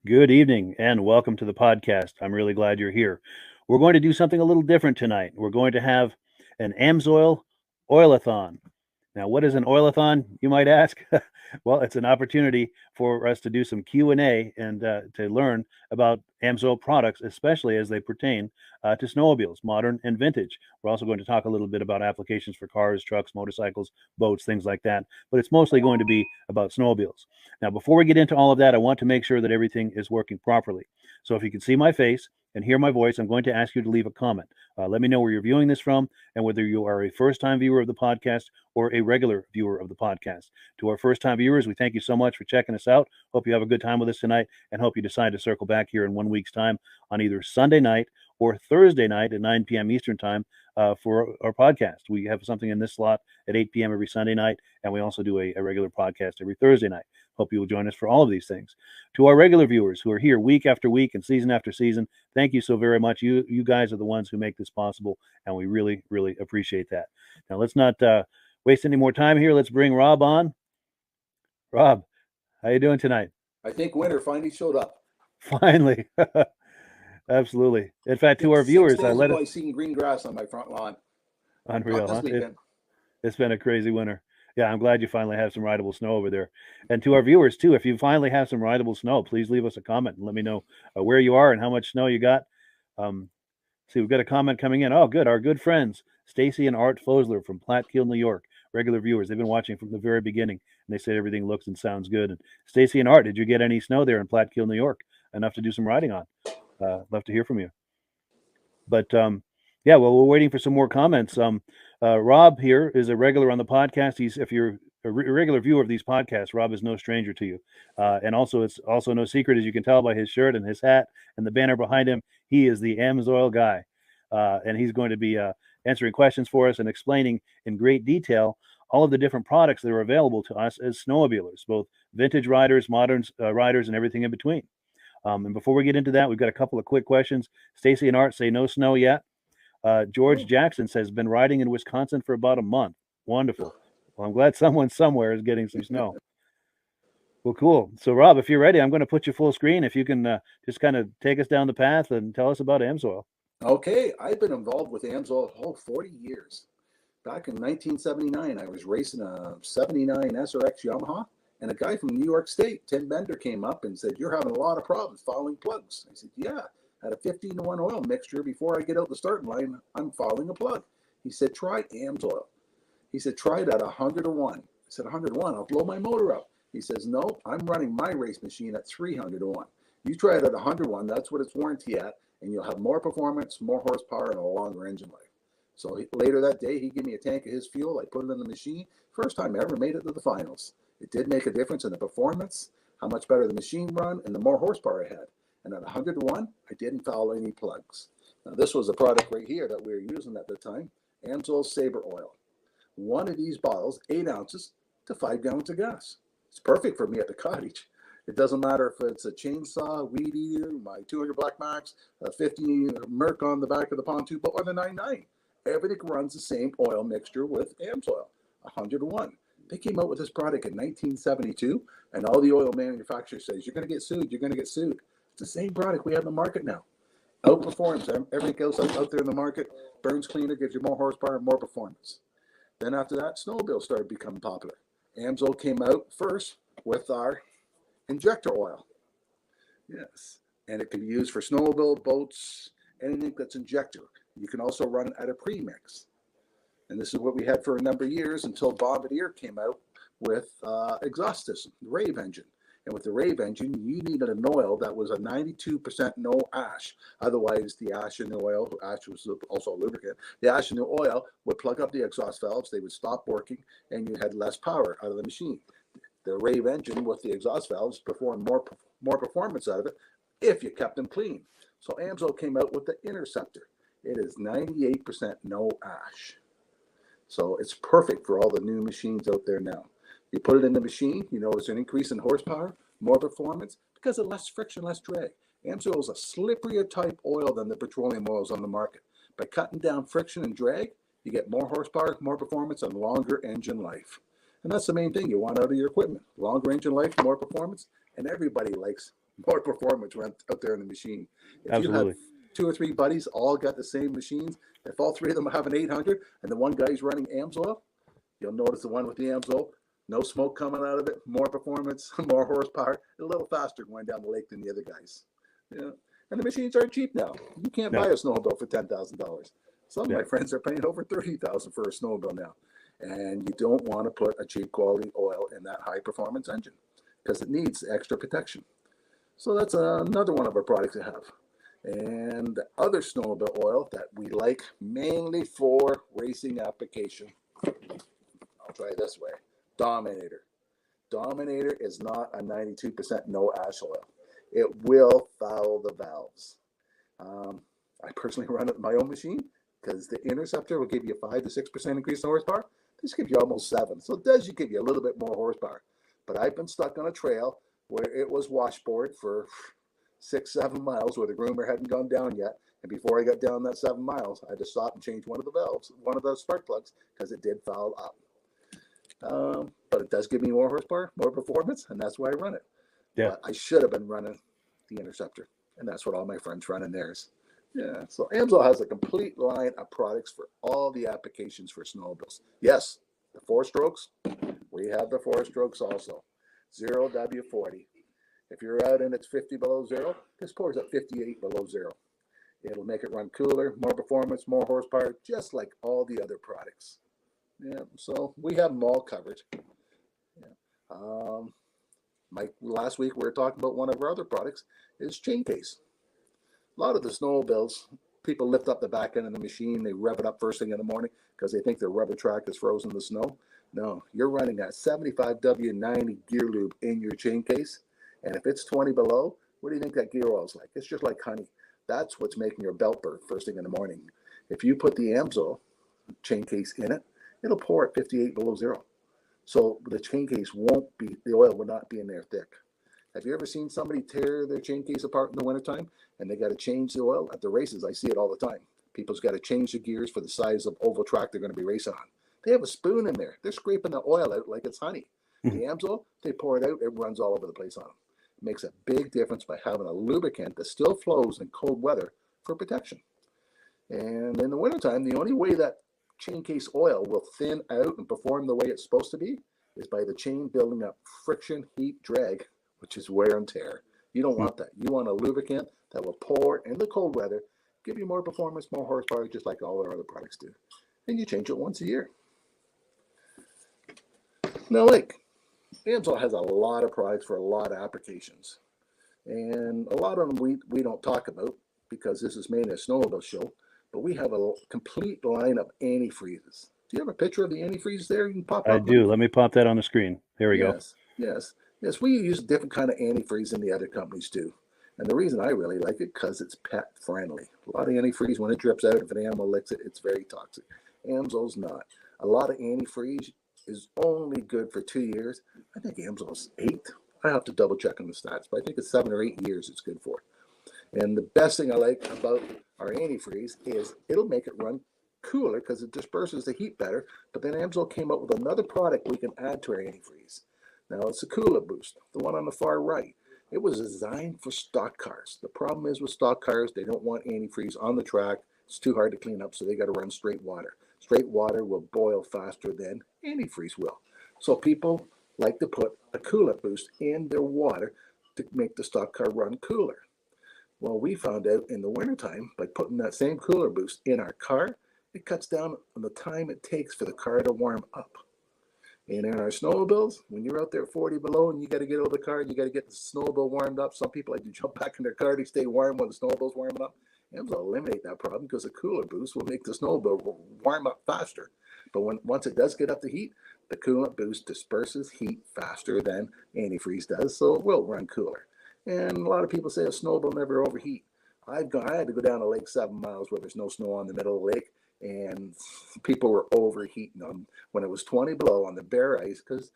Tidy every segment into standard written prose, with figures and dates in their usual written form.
Good evening and welcome to the podcast. I'm really glad you're here. We're going to do something a little different tonight. We're going to have an AMSOIL OIL-A-THON. Now, what is an OIL-A-THON, you might ask? Well, it's an opportunity for us to do some Q&A and to learn about AMSOIL products, especially as they pertain to snowmobiles, modern and vintage. We're also going to talk a little bit about applications for cars, trucks, motorcycles, boats, things like that. But it's mostly going to be about snowmobiles. Now, before we get into all of that, I want to make sure that everything is working properly. So if you can see my face and hear my voice, I'm going to ask you to leave a comment. Let me know where you're viewing this from and whether you are a first-time viewer of the podcast or a regular viewer of the podcast. To our first-time viewers, we thank you so much for checking us out. Hope you have a good time with us tonight and hope you decide to circle back here in 1 week's time on either Sunday night or Thursday night at 9 p.m. Eastern time for our podcast. We have something in this slot at 8 p.m. every Sunday night, and we also do a regular podcast every Thursday night. Hope you will join us for all of these things. To our regular viewers who are here week after week and season after season, thank you so very much. You guys are the ones who make this possible, and we really, really appreciate that. Now, let's not waste any more time here. Let's bring Rob on. Rob, how you doing tonight? I think winter finally showed up. Finally. Absolutely. In fact, to our viewers, I seen green grass on my front lawn. Unreal, huh? It's been a crazy winter. Yeah, I'm glad you finally have some rideable snow over there. And to our viewers, too, if you finally have some rideable snow, please leave us a comment and let me know where you are and how much snow you got. See, we've got a comment coming in. Oh, good. Our good friends, Stacy and Art Fosler from Platkill, New York, regular viewers. They've been watching from the very beginning, and they said everything looks and sounds good. And Stacy and Art, did you get any snow there in Platkill, New York? Enough to do some riding on? Love to hear from you. But yeah, well, we're waiting for some more comments. Rob here is a regular on the podcast. If you're a regular viewer of these podcasts, Rob is no stranger to you. And also, it's also no secret, as you can tell by his shirt and his hat and the banner behind him, he is the AMSOIL guy. And he's going to be answering questions for us and explaining in great detail all of the different products that are available to us as snowmobilers, both vintage riders, modern riders, and everything in between. And before we get into that, we've got a couple of quick questions. Stacy and Art say no snow yet. George Jackson says, been riding in Wisconsin for about a month. Wonderful. Well, I'm glad someone somewhere is getting some snow. Well, cool. So, Rob, if you're ready, I'm going to put you full screen. If you can just kind of take us down the path and tell us about AMSOIL. Okay. I've been involved with AMSOIL 40 years. Back in 1979, I was racing a 79 SRX Yamaha, and a guy from New York State, Tim Bender, came up and said, "You're having a lot of problems fouling plugs." I said, "Yeah. Had a 15-to-1 oil mixture. Before I get out the starting line, I'm fouling a plug." He said, "Try AMSOIL." He said, "Try it at 100-to-1. I said, 100-to-1, I'll blow my motor up. He says, "No, I'm running my race machine at 300-to-1. You try it at 100-to-1, that's what it's warranty at, and you'll have more performance, more horsepower, and a longer engine life." So later that day, he gave me a tank of his fuel. I put it in the machine. First time I ever made it to the finals. It did make a difference in the performance, how much better the machine run, and the more horsepower I had. And at 100-to-1, I didn't foul any plugs. Now, this was the product right here that we were using at the time, AMSOIL Sabre Oil. One of these bottles, 8 ounces to 5 gallons of gas. It's perfect for me at the cottage. It doesn't matter if it's a chainsaw, weed eater, my 200 Black Max, a 50 Merc on the back of the pontoon, but on the 99. Everything runs the same oil mixture with AMSOIL, 100-to-1. They came out with this product in 1972, and all the oil manufacturers says, "You're going to get sued, you're going to get sued." It's the same product we have in the market now. Outperforms everything else out there in the market. Burns cleaner, gives you more horsepower, more performance. Then after that, snowmobiles started becoming popular. AMSOIL came out first with our injector oil. Yes, and it can be used for snowmobile, boats, anything that's injector. You can also run it at a premix. And this is what we had for a number of years until Bombardier came out with exhaust system, the Rave engine. And with the Rave engine, you needed an oil that was a 92% no ash. Otherwise, the ash in the oil, ash was also a lubricant, the ash in the oil would plug up the exhaust valves, they would stop working, and you had less power out of the machine. The Rave engine with the exhaust valves performed more performance out of it if you kept them clean. So AMSOIL came out with the Interceptor. It is 98% no ash. So it's perfect for all the new machines out there now. You put it in the machine, you notice an increase in horsepower, more performance, because of less friction, less drag. AMSOIL is a slipperier type oil than the petroleum oils on the market. By cutting down friction and drag, you get more horsepower, more performance, and longer engine life. And that's the main thing you want out of your equipment. Longer engine life, more performance, and everybody likes more performance went out there in the machine. If Absolutely. you have 2 or 3 buddies all got the same machines, if all 3 of them have an 800 and the one guy's running AMSOIL, you'll notice the one with the AMSOIL, no smoke coming out of it, more performance, more horsepower, a little faster going down the lake than the other guys. Yeah. And the machines aren't cheap now. You can't buy a snowmobile for $10,000. Some of my friends are paying over $30,000 for a snowmobile now. And you don't want to put a cheap quality oil in that high performance engine because it needs extra protection. So that's another one of our products we have. And the other snowmobile oil that we like mainly for racing application, I'll try it this way, Dominator. Dominator is not a 92% no ash oil. It will foul the valves. I personally run it in my own machine because the Interceptor will give you a 5 to 6% increase in horsepower. This gives you almost 7. So it does give you a little bit more horsepower. But I've been stuck on a trail where it was washboard for 6-7 miles where the groomer hadn't gone down yet. And before I got down that 7 miles, I had to stop and change one of the valves, one of those spark plugs, because it did foul up. But it does give me more horsepower, more performance, and that's why I run it. Yeah. But I should have been running the Interceptor, and that's what all my friends run in theirs. Yeah, so AMSOIL has a complete line of products for all the applications for snowmobiles. Yes, the 4-strokes, we have the 4-strokes also. 0W40. If you're out and it's 50 below zero, this pours at 58 below zero. It'll make it run cooler, more performance, more horsepower, just like all the other products. Yeah, so we have them all covered. Yeah. Last week we were talking about one of our other products is chain case. A lot of the snowmobiles, people lift up the back end of the machine, they rev it up first thing in the morning because they think their rubber track is frozen in the snow. No, you're running a 75W90 gear lube in your chain case, and if it's 20 below, what do you think that gear oil is like? It's just like honey. That's what's making your belt burn first thing in the morning. If you put the AMSOIL chain case in it, it'll pour at 58 below zero. So the chain case won't be, the oil will not be in there thick. Have you ever seen somebody tear their chain case apart in the wintertime and they got to change the oil? At the races, I see it all the time. People's got to change the gears for the size of oval track they're going to be racing on. They have a spoon in there. They're scraping the oil out like it's honey. The AMSOIL, they pour it out, it runs all over the place on them. It makes a big difference by having a lubricant that still flows in cold weather for protection. And in the wintertime, the only way that chain case oil will thin out and perform the way it's supposed to be is by the chain building up friction, heat, drag, which is wear and tear. You don't want that. You want a lubricant that will pour in the cold weather, give you more performance, more horsepower, just like all our other products do. And you change it once a year. Now, AMSOIL has a lot of products for a lot of applications. And a lot of them we don't talk about because this is mainly a snowmobile show, but we have a complete line of antifreezes. Do you have a picture of the antifreeze there? You can pop up. I do. Let me pop that on the screen. There we go. Yes. We use a different kind of antifreeze than the other companies do. And the reason I really like it, because it's pet friendly. A lot of antifreeze, when it drips out, if an animal licks it, it's very toxic. AMSOIL's not. A lot of antifreeze is only good for 2 years. I think AMSOIL's 8. I have to double check on the stats, but I think it's 7 or 8 years it's good for. And the best thing I like about our antifreeze is it'll make it run cooler because it disperses the heat better. But then AMSOIL came up with another product we can add to our antifreeze. Now it's a Cooler Boost, the one on the far right. It was designed for stock cars. The problem is with stock cars, they don't want antifreeze on the track. It's too hard to clean up, so they got to run straight water. Straight water will boil faster than antifreeze will. So people like to put a Cooler Boost in their water to make the stock car run cooler. Well, we found out in the wintertime, by putting that same Cooler Boost in our car, it cuts down on the time it takes for the car to warm up. And in our snowmobiles, when you're out there 40 below and you got to get out of the car and you got to get the snowmobile warmed up, some people like to jump back in their car to stay warm when the snowmobile's warming up. AMSOIL will eliminate that problem because a Cooler Boost will make the snowmobile warm up faster. But once it does get up to heat, the coolant boost disperses heat faster than antifreeze does, so it will run cooler. And a lot of people say a snowmobile never overheat. I had to go down a lake 7 miles where there's no snow on the middle of the lake, and people were overheating them when it was 20 below on the bare ice because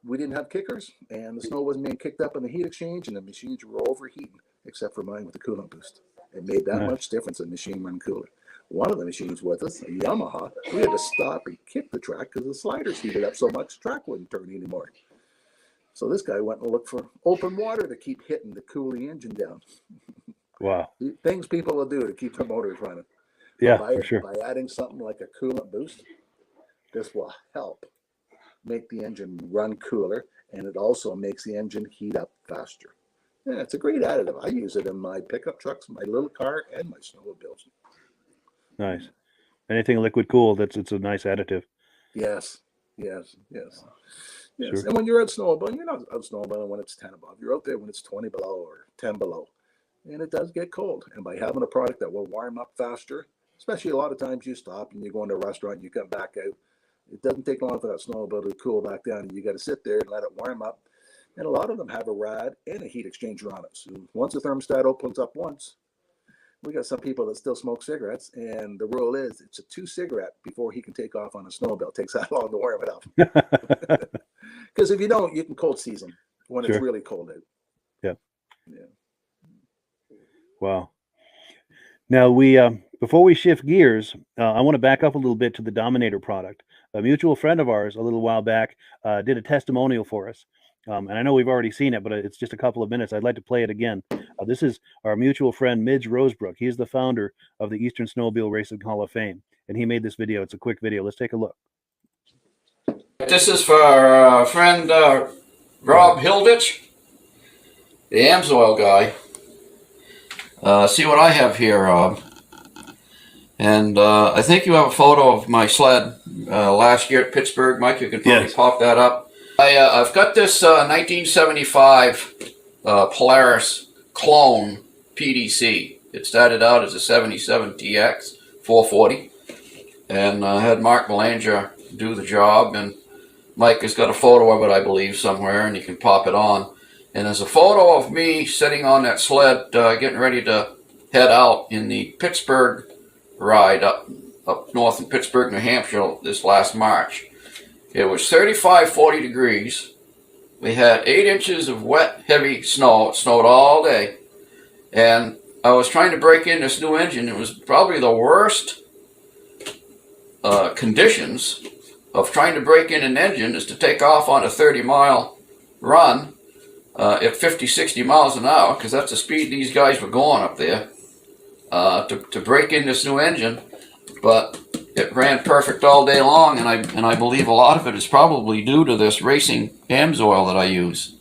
we didn't have kickers and the snow wasn't being kicked up in the heat exchange and the machines were overheating, except for mine with the coolant boost. It made that much difference in the machine run cooler. One of the machines with us, a Yamaha, we had to stop and kick the track because the sliders heated up so much the track wouldn't turn anymore. So this guy went and looked for open water to keep hitting to cool the engine down. Wow. Things people will do to keep their motors running. Yeah, By, for sure. by adding something like a coolant boost, this will help make the engine run cooler, and it also makes the engine heat up faster. Yeah, it's a great additive. I use it in my pickup trucks, my little car, and my snowmobiles. Nice. Anything liquid cooled, it's a nice additive. Yes, yes, yes. Yes, Sure. and when you're out snowmobiling, you're not out snowmobiling when it's 10 above. You're out there when it's 20 below or 10 below. And it does get cold. And by having a product that will warm up faster, especially a lot of times you stop and you go into a restaurant and you come back out, it doesn't take long for that snowmobile to cool back down. You got to sit there and let it warm up. And a lot of them have a rad and a heat exchanger on it. So once the thermostat opens up once, we got some people that still smoke cigarettes, and the rule is it's a 2 cigarette before he can take off on a snowmobile. It takes that long to warm it up. Because if you don't, you can cold season when Sure. it's really cold out. Yeah. Yeah. Wow. Now before we shift gears, I want to back up a little bit to the Dominator product. A mutual friend of ours a little while back did a testimonial for us. And I know we've already seen it, but it's just a couple of minutes. I'd like to play it again. This is our mutual friend, Midge Rosebrook. He's the founder of the Eastern Snowmobile Racing Hall of Fame. And he made this video. It's a quick video. Let's take a look. This is for our friend Rob Hilditch, the AMSOIL guy. See what I have here, Rob. And I think you have a photo of my sled last year at Pittsburgh. Mike, you can probably pop that up. I've got this 1975 Polaris clone PDC. It started out as a 77 TX 440. And I had Mark Belanger do the job. And Mike has got a photo of it, I believe, somewhere, and you can pop it on. And there's a photo of me sitting on that sled getting ready to head out in the Pittsburgh ride up north in Pittsburgh, New Hampshire this last March. It was 35, 40 degrees. We had 8 inches of wet, heavy snow. It snowed all day. And I was trying to break in this new engine. It was probably the worst conditions of trying to break in an engine is to take off on a 30-mile run at 50, 60 miles an hour, because that's the speed these guys were going up there, to break in this new engine. But it ran perfect all day long, and I believe a lot of it is probably due to this racing AMSOIL that I use.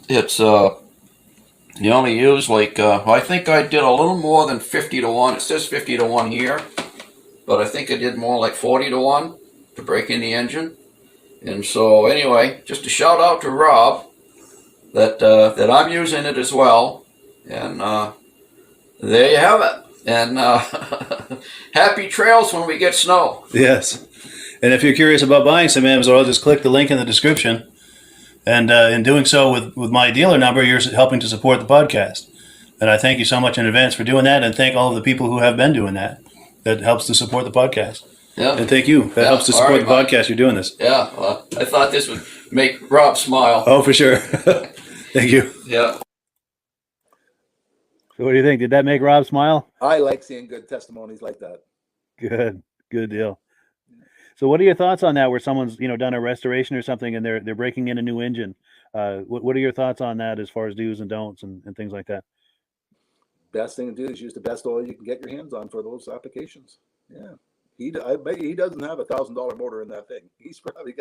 It's you only use like I think I did a little more than 50 to 1. It says 50 to 1 here, but I think I did more like 40 to 1 to break in the engine. And so anyway, just a shout out to Rob that I'm using it as well. And there you have it. And happy trails when we get snow. Yes. And if you're curious about buying some AMSOIL, just click the link in the description. And in doing so with my dealer number, you're helping to support the podcast. And I thank you so much in advance for doing that, and thank all of the people who have been doing that. That helps to support the podcast. Yeah. And thank you. That helps to support the podcast. You're doing this. Yeah. I thought this would make Rob smile. Oh, for sure. Thank you. Yeah. So what do you think? Did that make Rob smile? I like seeing good testimonies like that. Good deal. So what are your thoughts on that, where someone's done a restoration or something and they're breaking in a new engine? What are your thoughts on that as far as do's and don'ts and things like that? Best thing to do is use the best oil you can get your hands on for those applications. Yeah. I bet he doesn't have $1,000 motor in that thing. He's probably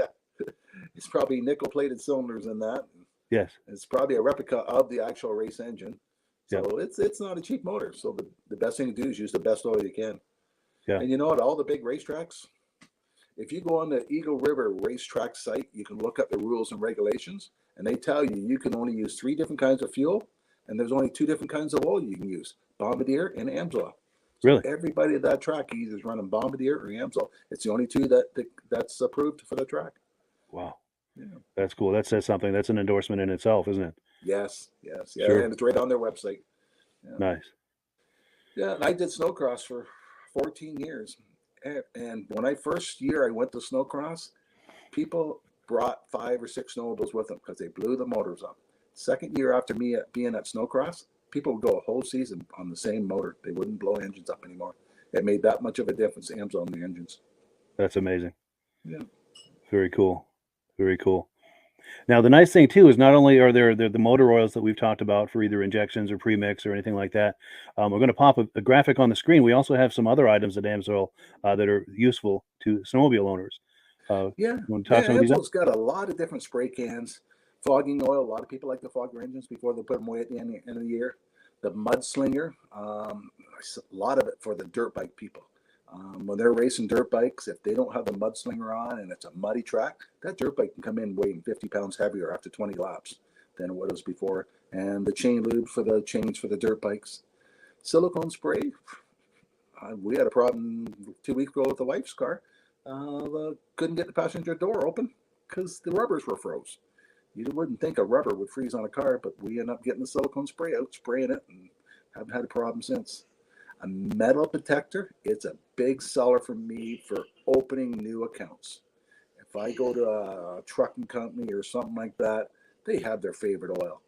nickel plated cylinders in that. Yes. It's probably a replica of the actual race engine. So Yep. it's not a cheap motor. So the best thing to do is use the best oil you can. Yeah. And you know, at all the big racetracks, if you go on the Eagle River racetrack site, you can look up the rules and regulations, and they tell you can only use 3 different kinds of fuel, and there's only 2 different kinds of oil you can use: Bombardier and AMSOIL. So Really? everybody at that track either is running Bombardier or AMSOIL. It's the only 2 that's approved for the track. Wow. Yeah. That's cool. That says something. That's an endorsement in itself, isn't it? Yes. Yeah. Sure. And it's right on their website. Yeah. Nice. Yeah, and I did snowcross for 14 years. And when I went to snowcross, people brought 5 or 6 snowmobiles with them because they blew the motors up. Second year after me being at snowcross, people would go a whole season on the same motor. They wouldn't blow engines up anymore. It made that much of a difference, AMSOIL on the engines. That's amazing. Yeah. Very cool. Very cool. Now, the nice thing too is not only are there the motor oils that we've talked about for either injections or premix or anything like that. We're going to pop a graphic on the screen. We also have some other items at AMSOIL that are useful to snowmobile owners. Yeah, You want to yeah. talk some of these up? AMSOIL's got a lot of different spray cans, fogging oil. A lot of people like to fog their engines before they put them away at the end of the year. The Mudslinger, a lot of it for the dirt bike people. When they're racing dirt bikes, if they don't have the Mudslinger on and it's a muddy track, that dirt bike can come in weighing 50 pounds heavier after 20 laps than what it was before. And the chain lube for the chains for the dirt bikes. Silicone spray, we had a problem 2 weeks ago with the wife's car. Couldn't get the passenger door open because the rubbers were froze. You wouldn't think a rubber would freeze on a car, but we ended up getting the silicone spray out, spraying it, and haven't had a problem since. A metal detector, it's a big seller for me for opening new accounts. If I go to a trucking company or something like that, they have their favorite oil.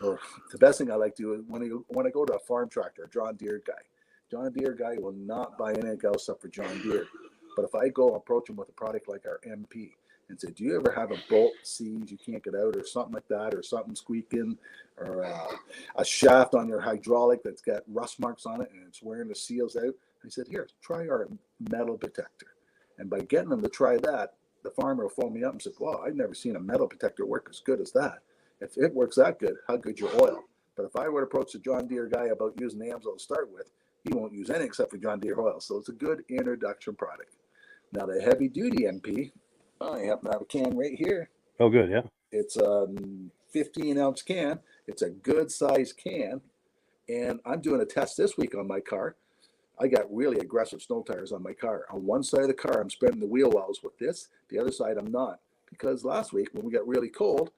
Or the best thing I like to do is when I go to a farm tractor, a John Deere guy will not buy anything else except for John Deere. But if I go approach him with a product like our MP and say, do you ever have a bolt seize you can't get out or something like that, or something squeaking, or a shaft on your hydraulic that's got rust marks on it and it's wearing the seals out? I said, here, try our metal detector. And by getting them to try that, the farmer will phone me up and said, wow, I've never seen a metal detector work as good as that. If it works that good, how good's your oil? But if I were to approach the John Deere guy about using the AMSOIL to start with, he won't use anything except for John Deere oil. So it's a good introduction product. Now the heavy duty MP, I happen to have a can right here. Oh, good. Yeah. It's a 15-ounce can. It's a good size can. And I'm doing a test this week on my car. I got really aggressive snow tires on my car. On one side of the car, I'm spreading the wheel wells with this. The other side, I'm not. Because last week when we got really cold,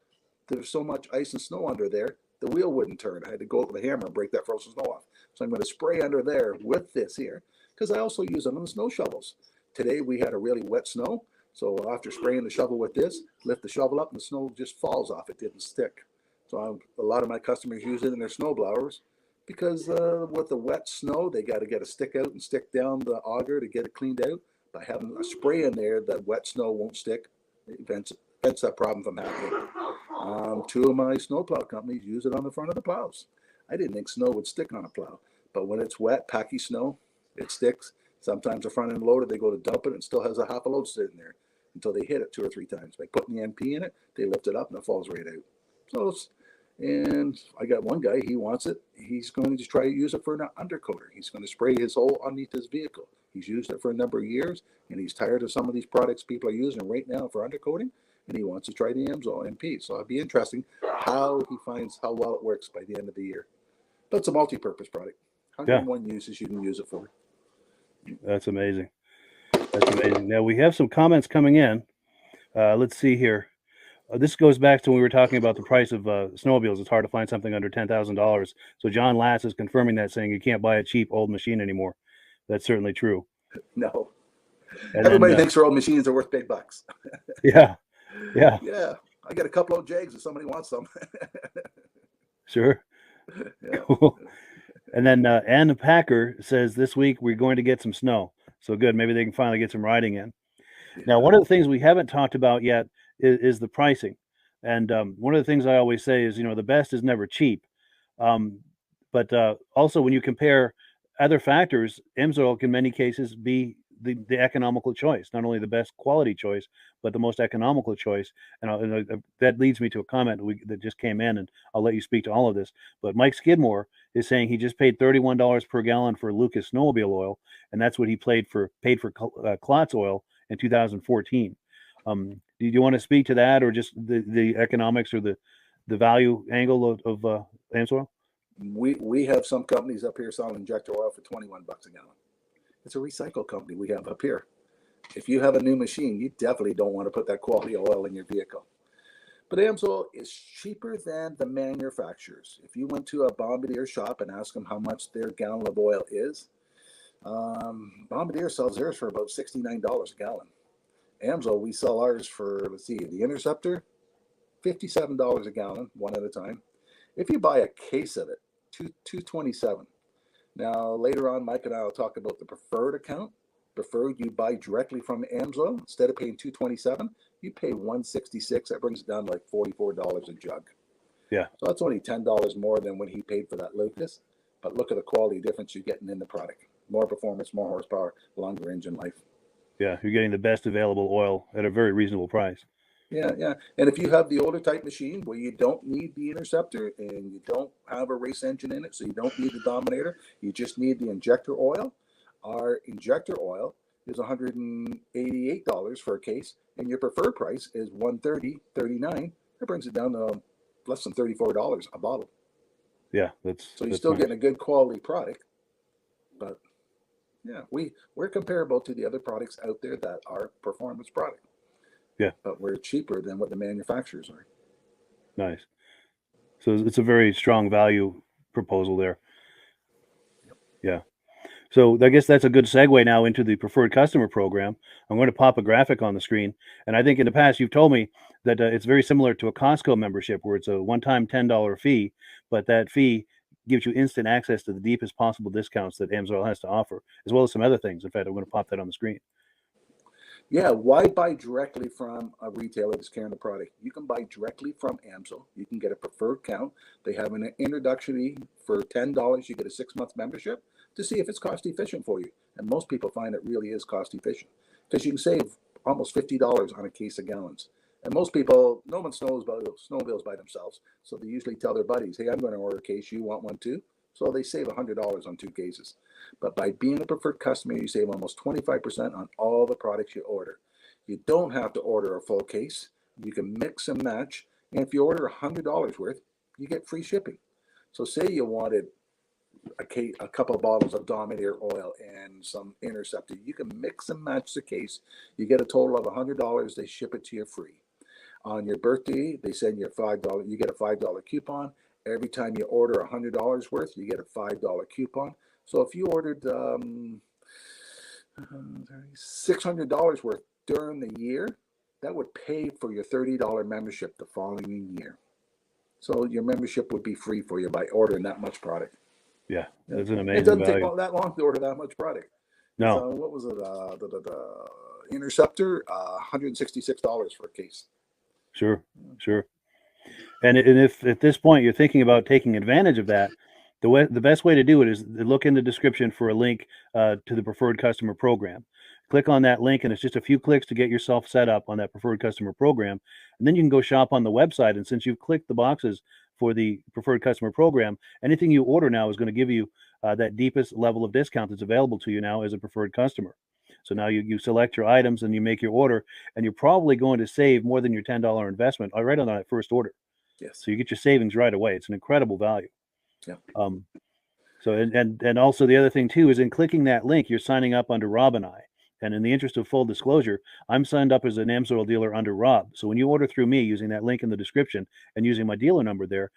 there was so much ice and snow under there, the wheel wouldn't turn. I had to go with the hammer and break that frozen snow off. So I'm going to spray under there with this here, because I also use them on the snow shovels. Today we had a really wet snow, so after spraying the shovel with this, lift the shovel up and the snow just falls off. It didn't stick. So a lot of my customers use it in their snow blowers because with the wet snow, they got to get a stick out and stick down the auger to get it cleaned out. By having a spray in there, that wet snow won't stick. It prevents that problem from happening. Two of my snowplow companies use it on the front of the plows. I didn't think snow would stick on a plow, but when it's wet, packy snow, it sticks. Sometimes the front end loader, they go to dump it and it still has a half a load sitting there until they hit it 2 or 3 times. By putting the MP in it, they lift it up and it falls right out. So, and I got one guy, he wants it. He's going to try to use it for an undercoater. He's going to spray his whole underneath his vehicle. He's used it for a number of years, and he's tired of some of these products people are using right now for undercoating, and he wants to try the AMSOIL MP. So it'll be interesting how he finds how well it works by the end of the year. But it's a multi-purpose product. 101 uses you can use it for. That's amazing. That's amazing. Now we have some comments coming in. Let's see here. This goes back to when we were talking about the price of snowmobiles. It's hard to find something under $10,000. So John Lass is confirming that, saying you can't buy a cheap old machine anymore. That's certainly true. No. And Everybody then, thinks their old machines are worth big bucks. Yeah. Yeah. I got a couple of Jags if somebody wants them. Sure. Yeah. Cool. And then Ann Packer says this week we're going to get some snow. So good. Maybe they can finally get some riding in. Yeah. Now, one of the things we haven't talked about yet is the pricing. And one of the things I always say is, the best is never cheap. But also when you compare other factors, AMSOIL can in many cases be the economical choice, not only the best quality choice, but the most economical choice. And that leads me to a comment that just came in, and I'll let you speak to all of this. But Mike Skidmore is saying he just paid $31 per gallon for Lucas Snowmobile oil, and that's what he paid for Klotz oil in 2014. Do you want to speak to that, or just the economics or the value angle of AMSOIL? We have some companies up here selling injector oil for $21 a gallon. It's a recycle company we have up here. If you have a new machine, you definitely don't want to put that quality oil in your vehicle. But AMSOIL is cheaper than the manufacturers. If you went to a Bombardier shop and asked them how much their gallon of oil is, Bombardier sells theirs for about $69 a gallon. AMSOIL, we sell ours for, the Interceptor, $57 a gallon, one at a time. If you buy a case of it, $227. Now, later on, Mike and I will talk about the preferred account. preferred you buy directly from AMSOIL. Instead of paying $227, you pay $166. That brings it down to like $44 a jug. Yeah. So that's only $10 more than what he paid for that Lucas. But look at the quality difference you're getting in the product. More performance, more horsepower, longer engine life. Yeah, you're getting the best available oil at a very reasonable price. Yeah, yeah. And if you have the older type machine where you don't need the interceptor and you don't have a race engine in it, so you don't need the Dominator, you just need the injector oil. Our injector oil is $188 for a case, and your preferred price is $130.39. That brings it down to less than $34 a bottle. Yeah, so you're still nice. getting a good quality product, but yeah, we're comparable to the other products out there that are performance product. Yeah, but we're cheaper than what the manufacturers are. Nice. So it's a very strong value proposal there. Yeah. So I guess that's a good segue now into the preferred customer program. I'm going to pop a graphic on the screen. And I think in the past, you've told me that it's very similar to a Costco membership where it's a one-time $10 fee, but that fee gives you instant access to the deepest possible discounts that AMSOIL has to offer, as well as some other things. In fact, I'm going to pop that on the screen. Yeah, why buy directly from a retailer that's carrying the product? You can buy directly from AMSOIL. You can get a preferred count. They have an introductory for $10. You get a 6-month membership to see if it's cost efficient for you. And most people find it really is cost efficient because you can save almost $50 on a case of gallons. And most people, no one snowmobiles by themselves. So they usually tell their buddies, hey, I'm going to order a case. You want one too? So they save $100 on 2 cases. But by being a preferred customer, you save almost 25% on all the products you order. You don't have to order a full case. You can mix and match. And if you order $100 worth, you get free shipping. So say you wanted a couple of bottles of Dominator oil and some Interceptor. You can mix and match the case. You get a total of $100. They ship it to you free. On your birthday, they send you $5. You get a $5 coupon. Every time you order $100 worth, you get a $5 coupon. So if you ordered $600 worth during the year, that would pay for your $30 membership the following year. So your membership would be free for you by ordering that much product. Yeah, that's an amazing It doesn't value. take that long to order that much product. No. So what was it? The Interceptor, $166 for a case. Sure. And if at this point you're thinking about taking advantage of that, the best way to do it is look in the description for a link to the preferred customer program. Click on that link, and it's just a few clicks to get yourself set up on that preferred customer program. And then you can go shop on the website. And since you've clicked the boxes for the preferred customer program, anything you order now is going to give you that deepest level of discount that's available to you now as a preferred customer. So now you select your items and you make your order, and you're probably going to save more than your $10 investment right on that first order. Yes. So you get your savings right away. It's an incredible value. Yeah. So and also the other thing too is in clicking that link, you're signing up under Rob and I. And in the interest of full disclosure, I'm signed up as an AMSOIL dealer under Rob. So when you order through me using that link in the description and using my dealer number there,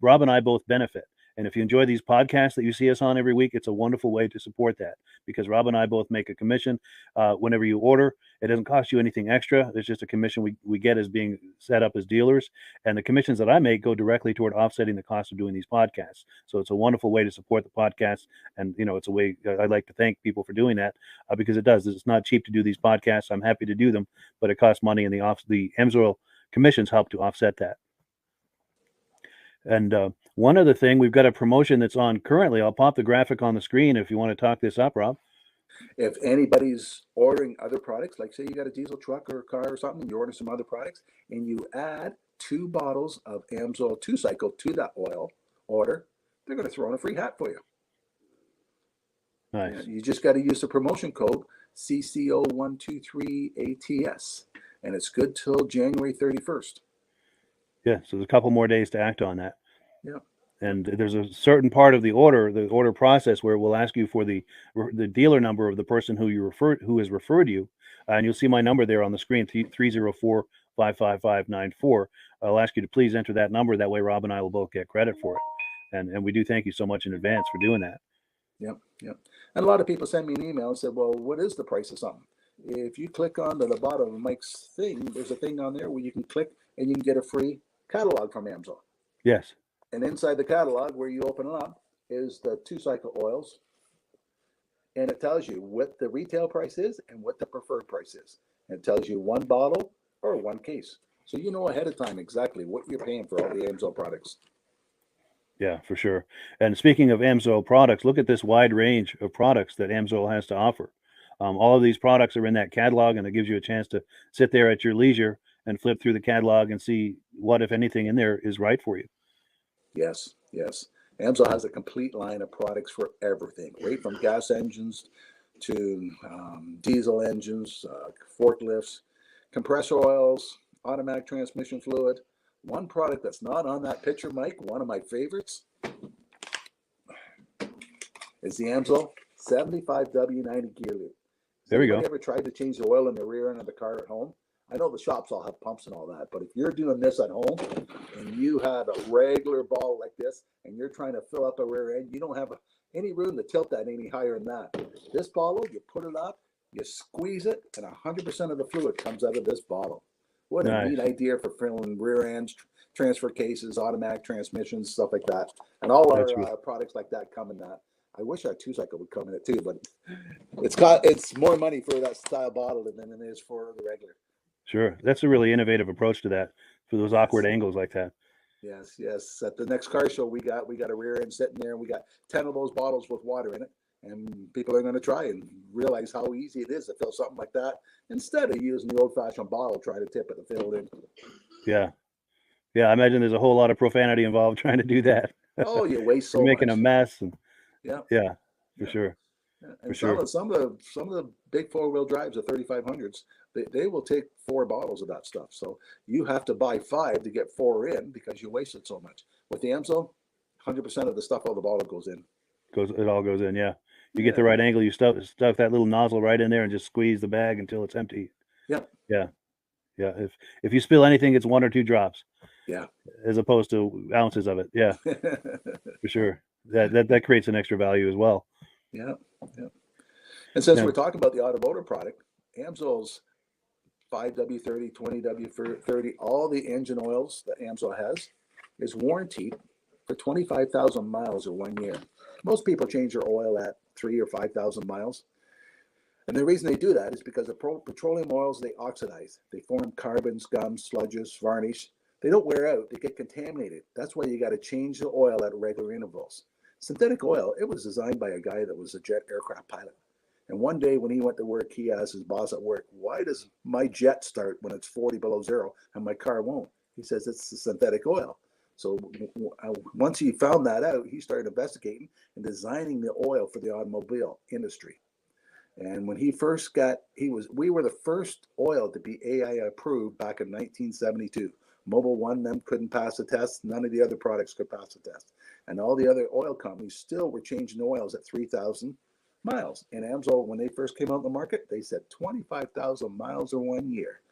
Rob and I both benefit. And if you enjoy these podcasts that you see us on every week, it's a wonderful way to support that because Rob and I both make a commission whenever you order. It doesn't cost you anything extra. It's just a commission we get as being set up as dealers. And the commissions that I make go directly toward offsetting the cost of doing these podcasts. So it's a wonderful way to support the podcast. And, it's a way I'd like to thank people for doing that because it does. It's not cheap to do these podcasts. I'm happy to do them, but it costs money, and the AMSOIL commissions help to offset that. And one other thing, we've got a promotion that's on currently. I'll pop the graphic on the screen if you want to talk this up, Rob. If anybody's ordering other products, like say you got a diesel truck or a car or something, you order some other products, and you add 2 bottles of AMSOIL 2-cycle to that oil order, they're going to throw in a free hat for you. Nice. You just got to use the promotion code CCO123ATS, and it's good till January 31st. Yeah, so there's a couple more days to act on that. Yeah. And there's a certain part of the order process where we'll ask you for the dealer number of the person who has referred you, and you'll see my number there on the screen, 304-555-94. I'll ask you to please enter that number. That way, Rob and I will both get credit for it, and we do thank you so much in advance for doing that. Yep. And a lot of people send me an email and said, well, what is the price of something? If you click on to the bottom of Mike's thing, there's a thing on there where you can click and you can get a free catalog from AMSOIL. Yes. And inside the catalog, where you open it up, is the 2-cycle oils and it tells you what the retail price is and what the preferred price is. And it tells you one bottle or one case. So you know ahead of time exactly what you're paying for all the AMSOIL products. Yeah, for sure. And speaking of AMSOIL products, look at this wide range of products that AMSOIL has to offer. All of these products are in that catalog, and it gives you a chance to sit there at your leisure and flip through the catalog and see what, if anything, in there is right for you. Yes, yes. AMSOIL has a complete line of products for everything, right from gas engines to diesel engines, forklifts, compressor oils, automatic transmission fluid. One product that's not on that picture, Mike, one of my favorites, is the AMSOIL 75W90 gear loop. Has There we go. anybody ever tried to change the oil in the rear end of the car at home? I know the shops all have pumps and all that, but if you're doing this at home and you have a regular ball like this and you're trying to fill up a rear end, you don't have any room to tilt that any higher than that. This bottle, you put it up, you squeeze it, and 100% of the fluid comes out of this bottle. What a Nice. neat idea for filling rear ends, transfer cases, automatic transmissions, stuff like that. And all our products like that come in that. I wish our 2-cycle would come in it too, but it's more money for that style bottle than it is for the regular. Sure. That's a really innovative approach to that, for those awkward angles like that. Yes, yes. At the next car show, we got a rear end sitting there, and we got 10 of those bottles with water in it, and people are going to try and realize how easy it is to fill something like that instead of using the old-fashioned bottle trying to tip it to fill it in. Yeah. Yeah, I imagine there's a whole lot of profanity involved trying to do that. Oh, you waste so You're making much. a mess. And Yeah, yeah, for sure. and For some of the big 4-wheel drives, the 3500s, they will take 4 bottles of that stuff. So you have to buy 5 to get 4 in because you wasted so much. With the AMSOIL, 100% of the stuff out the bottle goes in. It all goes in, yeah. You get the right angle, you stuff that little nozzle right in there and just squeeze the bag until it's empty. Yeah. Yeah. Yeah. If you spill anything, it's 1 or 2 drops. Yeah. As opposed to ounces of it. Yeah. For sure. That creates an extra value as well. Yeah. Yeah. And since we're talking about the automotive product, AMSOIL's 5W30, 20W30, all the engine oils that AMSOIL has is warranted for 25,000 miles or 1 year. Most people change their oil at 3,000 or 5,000 miles. And the reason they do that is because the petroleum oils, they oxidize. They form carbons, gums, sludges, varnish. They don't wear out. They get contaminated. That's why you got to change the oil at regular intervals. Synthetic oil, it was designed by a guy that was a jet aircraft pilot. And one day when he went to work, he asked his boss at work, why does my jet start when it's 40 below zero and my car won't? He says, it's the synthetic oil. So once he found that out, he started investigating and designing the oil for the automobile industry. And when he first we were the first oil to be AI approved back in 1972. Mobil 1, them couldn't pass the test. None of the other products could pass the test. And all the other oil companies still were changing oils at 3,000 miles. And AMSOIL, when they first came out in the market, they said 25,000 miles or 1 year.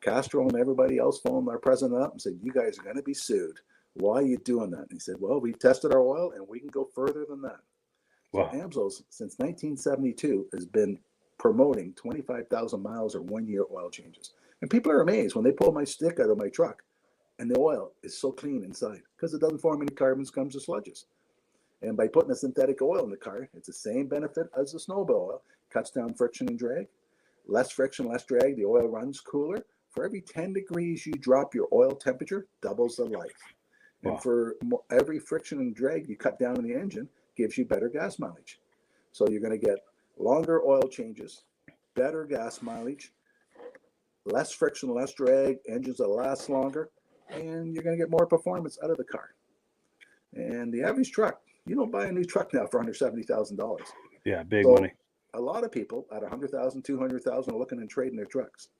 Castro and everybody else phoned our president up and said, you guys are going to be sued. Why are you doing that? And he said, well, we tested our oil and we can go further than that. Wow. So AMSOIL, since 1972, has been promoting 25,000 miles or 1 year oil changes. And people are amazed when they pull my stick out of my truck and the oil is so clean inside because it doesn't form any carbons, gums, or sludges. And by putting a synthetic oil in the car, it's the same benefit as the snowmobile oil. Cuts down friction and drag. Less friction, less drag. The oil runs cooler. For every 10 degrees you drop your oil temperature, doubles the life. Wow. And for every friction and drag you cut down in the engine, gives you better gas mileage. So you're going to get longer oil changes, better gas mileage, less friction, less drag, engines that last longer, and you're going to get more performance out of the car. And the average truck, you don't buy a new truck now for under $70,000. Yeah, big money. A lot of people at 100,000, 200,000 are looking and trading their trucks.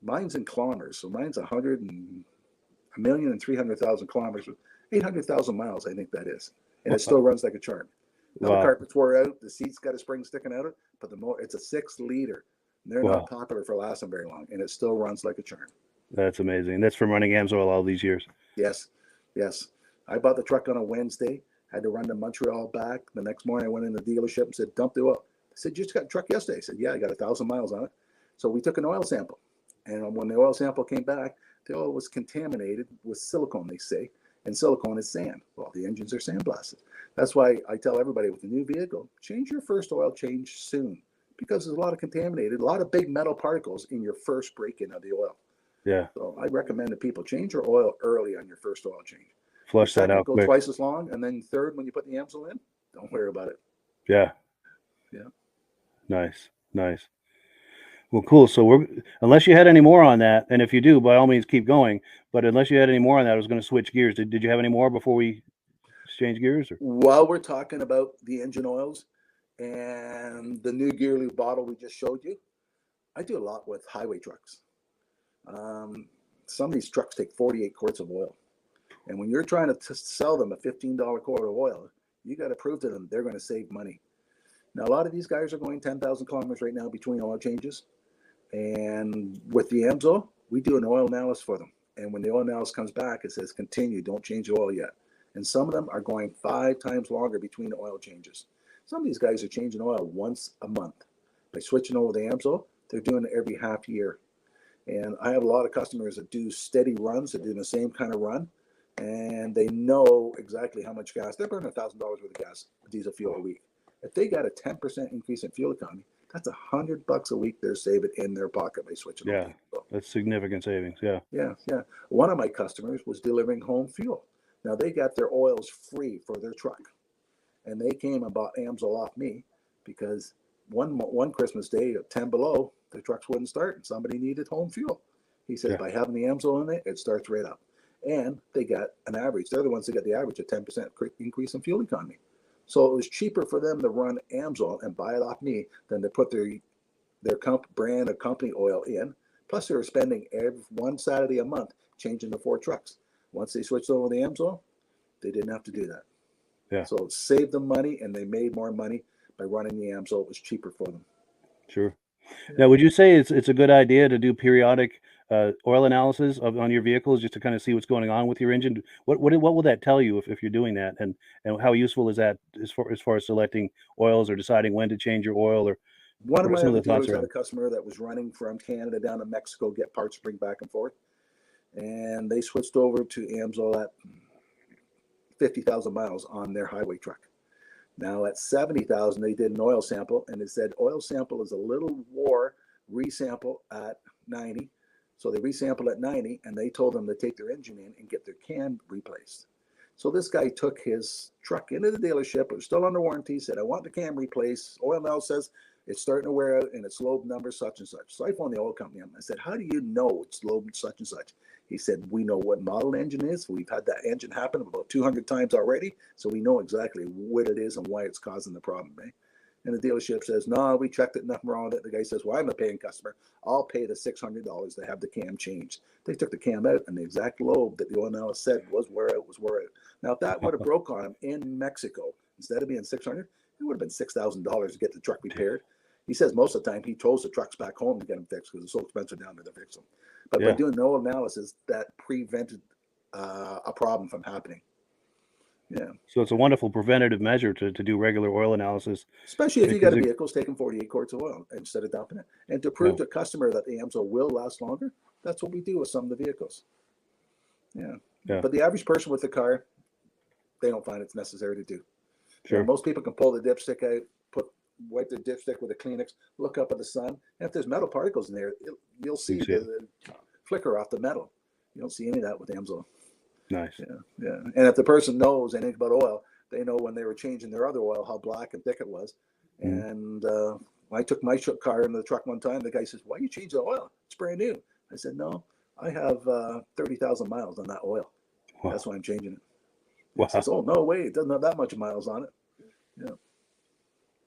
Mine's in kilometers, so mine's 1,300,000 kilometers, 800,000 miles, I think that is, and it still runs like a charm. Now the carpets wore out, the seats got a spring sticking out of it, but it's a 6-liter. They're not popular for lasting very long, and it still runs like a charm. That's amazing. That's from running AMSOIL all these years. Yes, yes. I bought the truck on a Wednesday, had to run to Montreal back. The next morning I went in the dealership and said, dump the oil. I said, you just got a truck yesterday? I said, yeah, I got 1,000 miles on it. So we took an oil sample. And when the oil sample came back, the oil was contaminated with silicone, they say. and silicone is sand. Well, the engines are sandblasted. That's why I tell everybody with a new vehicle, change your first oil change soon, because there's a lot of contaminated, a lot of big metal particles in your first break-in of the oil. Yeah. So I recommend that people change your oil early on your first oil change. Flush that out go quick. twice as long, and then third, when you put the AMSOIL in, don't worry about it. Yeah. Yeah. Nice. Nice. Well, cool. So unless you had any more on that, and if you do, by all means, keep going. But unless you had any more on that, I was going to switch gears. Did you have any more before we exchange gears? Or? While we're talking about the engine oils and the new gear lube bottle we just showed you, I do a lot with highway trucks. Some of these trucks take 48 quarts of oil. And when you're trying to sell them a $15 quart of oil, you got to prove to them they're going to save money. Now, a lot of these guys are going 10,000 kilometers right now between oil changes. And with the AMSOIL, we do an oil analysis for them. And when the oil analysis comes back, it says, continue, don't change the oil yet. And some of them are going 5 times longer between the oil changes. Some of these guys are changing oil once a month. By switching over the AMSOIL, they're doing it every half year. And I have a lot of customers that do steady runs, that do the same kind of run. And they know exactly how much gas. They're burning $1,000 worth of gas, diesel fuel a week. If they got a 10% increase in fuel economy, that's $100 a week they're saving in their pocket by switching. Yeah, that's significant savings. Yeah. One of my customers was delivering home fuel. Now they got their oils free for their truck, and they came and bought AMSOIL off me because one Christmas day at 10 below, the trucks wouldn't start, and somebody needed home fuel. He says by having the AMSOIL in it starts right up, and they got an average. They're the ones that got the average of 10% increase in fuel economy. So it was cheaper for them to run AMSOIL and buy it off me than to put their brand of company oil in. Plus, they were spending every one Saturday a month changing the 4 trucks. Once they switched over to the AMSOIL, they didn't have to do that. Yeah. So it saved them money, and they made more money by running the AMSOIL. It was cheaper for them. Sure. Now, would you say it's a good idea to do periodic oil analysis on your vehicles just to kind of see what's going on with your engine? What will that tell you if you're doing that, and how useful is that as far as selecting oils or deciding when to change your oil? Or one of my other dealers had a customer that was running from Canada down to Mexico, get parts, bring back and forth, and they switched over to AMSOIL at 50,000 miles on their highway truck. Now at 70,000, they did an oil sample, and it said oil sample is a little war resample at 90. So they resampled at 90, and they told them to take their engine in and get their cam replaced. So this guy took his truck into the dealership. It was still under warranty. Said, I want the cam replaced. Oil now says it's starting to wear out, and it's lobe number such and such. So I phoned the oil company up. I said, how do you know it's lobe such and such? He said, we know what model engine is. We've had that engine happen about 200 times already, so we know exactly what it is and why it's causing the problem. Eh? And the dealership says, no, we checked it, nothing wrong with it. The guy says, well, I'm a paying customer. I'll pay the $600 to have the cam changed. They took the cam out, and the exact lobe that the oil analyst said was where it was. Now, if that would have broke on him in Mexico, instead of being $600, it would have been $6,000 to get the truck repaired. He says most of the time he throws the trucks back home to get them fixed because it's so expensive down there to fix them. But by doing no analysis, that prevented a problem from happening. Yeah. So it's a wonderful preventative measure to do regular oil analysis. Especially if you got a vehicle taking 48 quarts of oil instead of dumping it. And to prove to a customer that the AMSOIL will last longer, that's what we do with some of the vehicles. Yeah. But the average person with a car, they don't find it's necessary to do. Sure. You know, most people can pull the dipstick out, wipe the dipstick with a Kleenex, look up at the sun. And if there's metal particles in there, you'll see the flicker off the metal. You don't see any of that with AMSOIL. Nice. Yeah. And if the person knows anything about oil, they know when they were changing their other oil how black and thick it was. And when I took my car into the truck one time, the guy says, why you change the oil? It's brand new. I said, no, I have 30,000 miles on that oil. Wow. That's why I'm changing it. Wow. He says, oh, no way. It doesn't have that much miles on it. Yeah.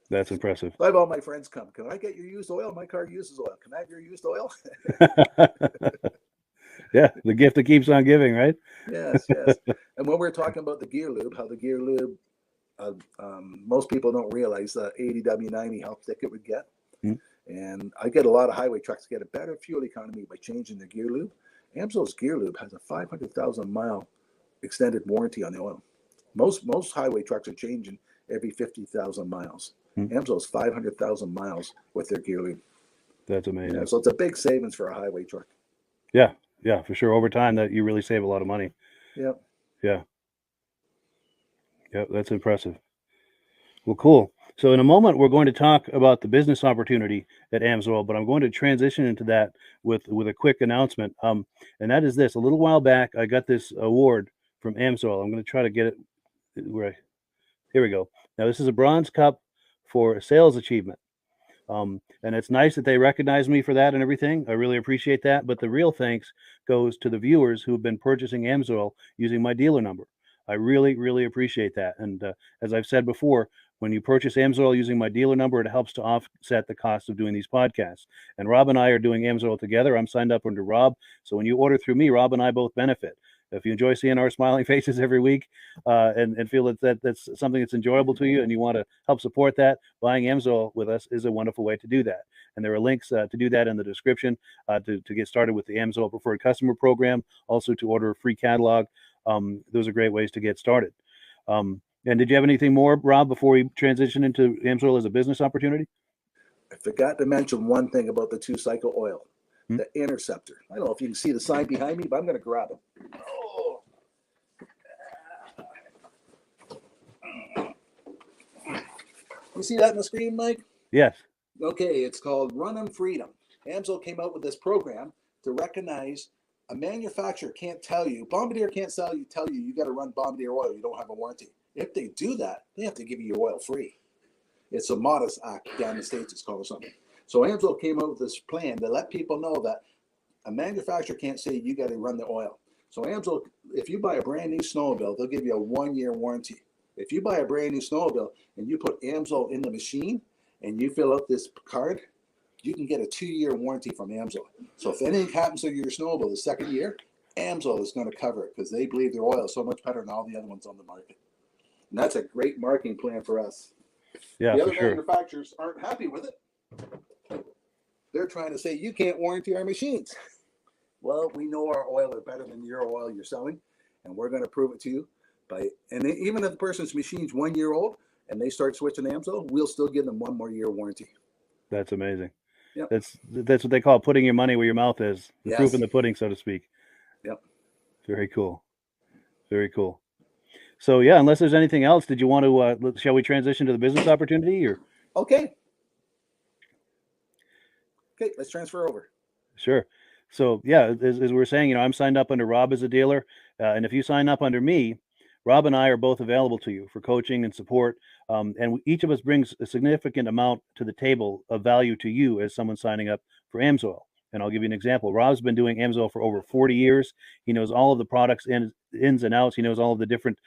That's impressive. I have all my friends come. Can I get your used oil? My car uses oil. Can I have your used oil? Yeah, the gift that keeps on giving, right? Yes. And when we're talking about the gear lube, how the gear lube, most people don't realize the 80W90 how thick it would get. And I get a lot of highway trucks to get a better fuel economy by changing their gear lube. AMSOIL's gear lube has a 500,000 mile extended warranty on the oil. Most highway trucks are changing every 50,000 miles. AMSOIL's 500,000 miles with their gear lube. That's amazing. Yeah, so it's a big savings for a highway truck. Yeah, for sure. Over time, that you really save a lot of money. Yeah. Yeah. Yeah, that's impressive. Well, cool. So in a moment, we're going to talk about the business opportunity at AMSOIL, but I'm going to transition into that with a quick announcement. And that is this: a little while back, I got this award from AMSOIL. I'm going to try to get it where. Here we go. Now, this is a bronze cup for sales achievement. And it's nice that they recognize me for that and everything. I really appreciate that. But the real thanks goes to the viewers who have been purchasing AMSOIL using my dealer number. I really, really appreciate that. And as I've said before, when you purchase AMSOIL using my dealer number, it helps to offset the cost of doing these podcasts. And Rob and I are doing AMSOIL together. I'm signed up under Rob. So when you order through me, Rob and I both benefit. If you enjoy seeing our smiling faces every week and feel that's something that's enjoyable to you and you want to help support that, buying AMSOIL with us is a wonderful way to do that. And there are links to do that in the description to get started with the AMSOIL Preferred Customer Program, also to order a free catalog. Those are great ways to get started. And did you have anything more, Rob, before we transition into AMSOIL as a business opportunity? I forgot to mention one thing about the two-cycle oil, the Interceptor. I don't know if you can see the sign behind me, but I'm going to grab it. Oh. You see that on the screen, Mike? Yes. Okay, it's called Run on Freedom. AMSOIL came out with this program to recognize a manufacturer can't tell you, Bombardier can't tell you got to run Bombardier oil, you don't have a warranty. If they do that, they have to give you your oil free. It's a modest act down in the States, it's called or something. So AMSOIL came out with this plan to let people know that a manufacturer can't say you got to run the oil. So AMSOIL, if you buy a brand new snowmobile, they'll give you a 1-year warranty. If you buy a brand new snowmobile and you put AMSOIL in the machine and you fill out this card, you can get a 2-year warranty from AMSOIL. So if anything happens to your snowmobile the second year, AMSOIL is going to cover it because they believe their oil is so much better than all the other ones on the market. And that's a great marketing plan for us. Yeah, the for other sure. manufacturers aren't happy with it. They're trying to say, you can't warranty our machines. Well, we know our oil is better than your oil you're selling, and we're going to prove it to you. And even if the person's machine's 1 year old and they start switching to AMSOIL, we'll still give them 1 more year warranty. That's amazing. Yep. That's what they call putting your money where your mouth is. The Yes. proof in the pudding, so to speak. Yep. Very cool. Very cool. So yeah, unless there's anything else, did you want to? Shall we transition to the business opportunity? Or Okay, let's transfer over. sure. So yeah, as we were saying, I'm signed up under Rob as a dealer, and if you sign up under me, Rob and I are both available to you for coaching and support. And each of us brings a significant amount to the table of value to you as someone signing up for AMSOIL. And I'll give you an example. Rob's been doing AMSOIL for over 40 years. He knows all of the products ins and outs. He knows all of the different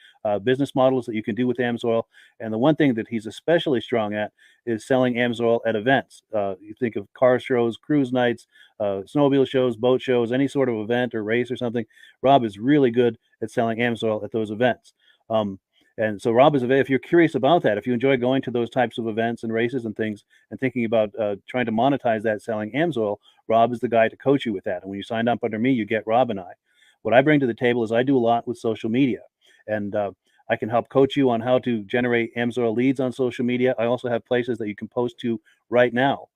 business models that you can do with AMSOIL. And the one thing that he's especially strong at is selling AMSOIL at events. You think of car shows, cruise nights, snowmobile shows, boat shows, any sort of event or race or something. Rob is really good at selling AMSOIL at those events. And so Rob is if you're curious about that, if you enjoy going to those types of events and races and things and thinking about trying to monetize that selling AMSOIL, Rob is the guy to coach you with that. And when you signed up under me, you get Rob and I. What I bring to the table is I do a lot with social media, and I can help coach you on how to generate AMSOIL leads on social media. I also have places that you can post to right now.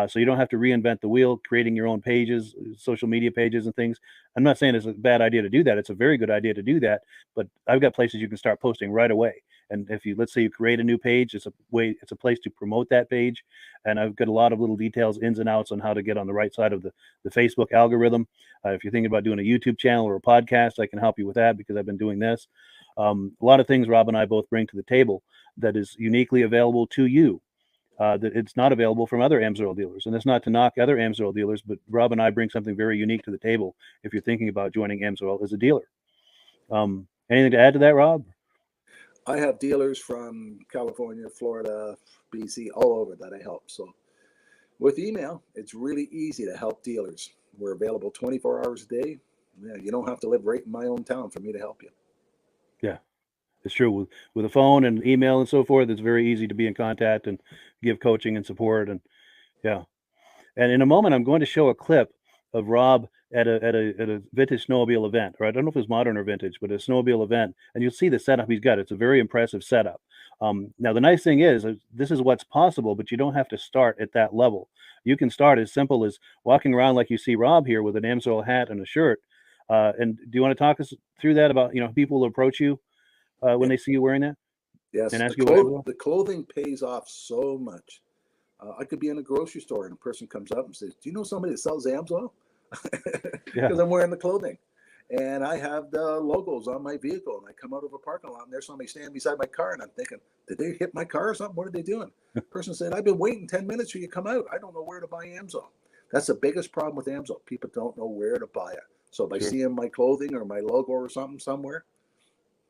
So you don't have to reinvent the wheel, creating your own pages, social media pages and things. I'm not saying it's a bad idea to do that. It's a very good idea to do that. But I've got places you can start posting right away. And if you, let's say you create a new page, it's a place to promote that page. And I've got a lot of little details, ins and outs on how to get on the right side of the Facebook algorithm. If you're thinking about doing a YouTube channel or a podcast, I can help you with that because I've been doing this. A lot of things Rob and I both bring to the table that is uniquely available to you. That it's not available from other AMSOIL dealers. And it's not to knock other AMSOIL dealers, but Rob and I bring something very unique to the table if you're thinking about joining AMSOIL as a dealer. Anything to add to that, Rob? I have dealers from California, Florida, BC, all over that I help. So with email, it's really easy to help dealers. We're available 24 hours a day. Yeah, you don't have to live right in my own town for me to help you. Yeah, it's true. With a phone and email and so forth, it's very easy to be in contact and give coaching and support. And yeah. And in a moment, I'm going to show a clip of Rob at a vintage snowmobile event, or I don't know if it's modern or vintage, but a snowmobile event, and you'll see the setup he's got. It's a very impressive setup. Now, the nice thing is this is what's possible, but you don't have to start at that level. You can start as simple as walking around like you see Rob here with an AMSOIL hat and a shirt, And do you want to talk us through that about, people will approach you when they see you wearing that Yes, and ask you what? the clothing pays off so much. I could be in a grocery store and a person comes up and says, "Do you know somebody that sells AMSOIL?" Yeah. Because I'm wearing the clothing. And I have the logos on my vehicle, and I come out of a parking lot, and there's somebody standing beside my car, and I'm thinking, did they hit my car or something? What are they doing? The person said, I've been waiting 10 minutes for you to come out. I don't know where to buy AMSOIL. That's the biggest problem with AMSOIL. People don't know where to buy it. So by seeing my clothing or my logo or something somewhere,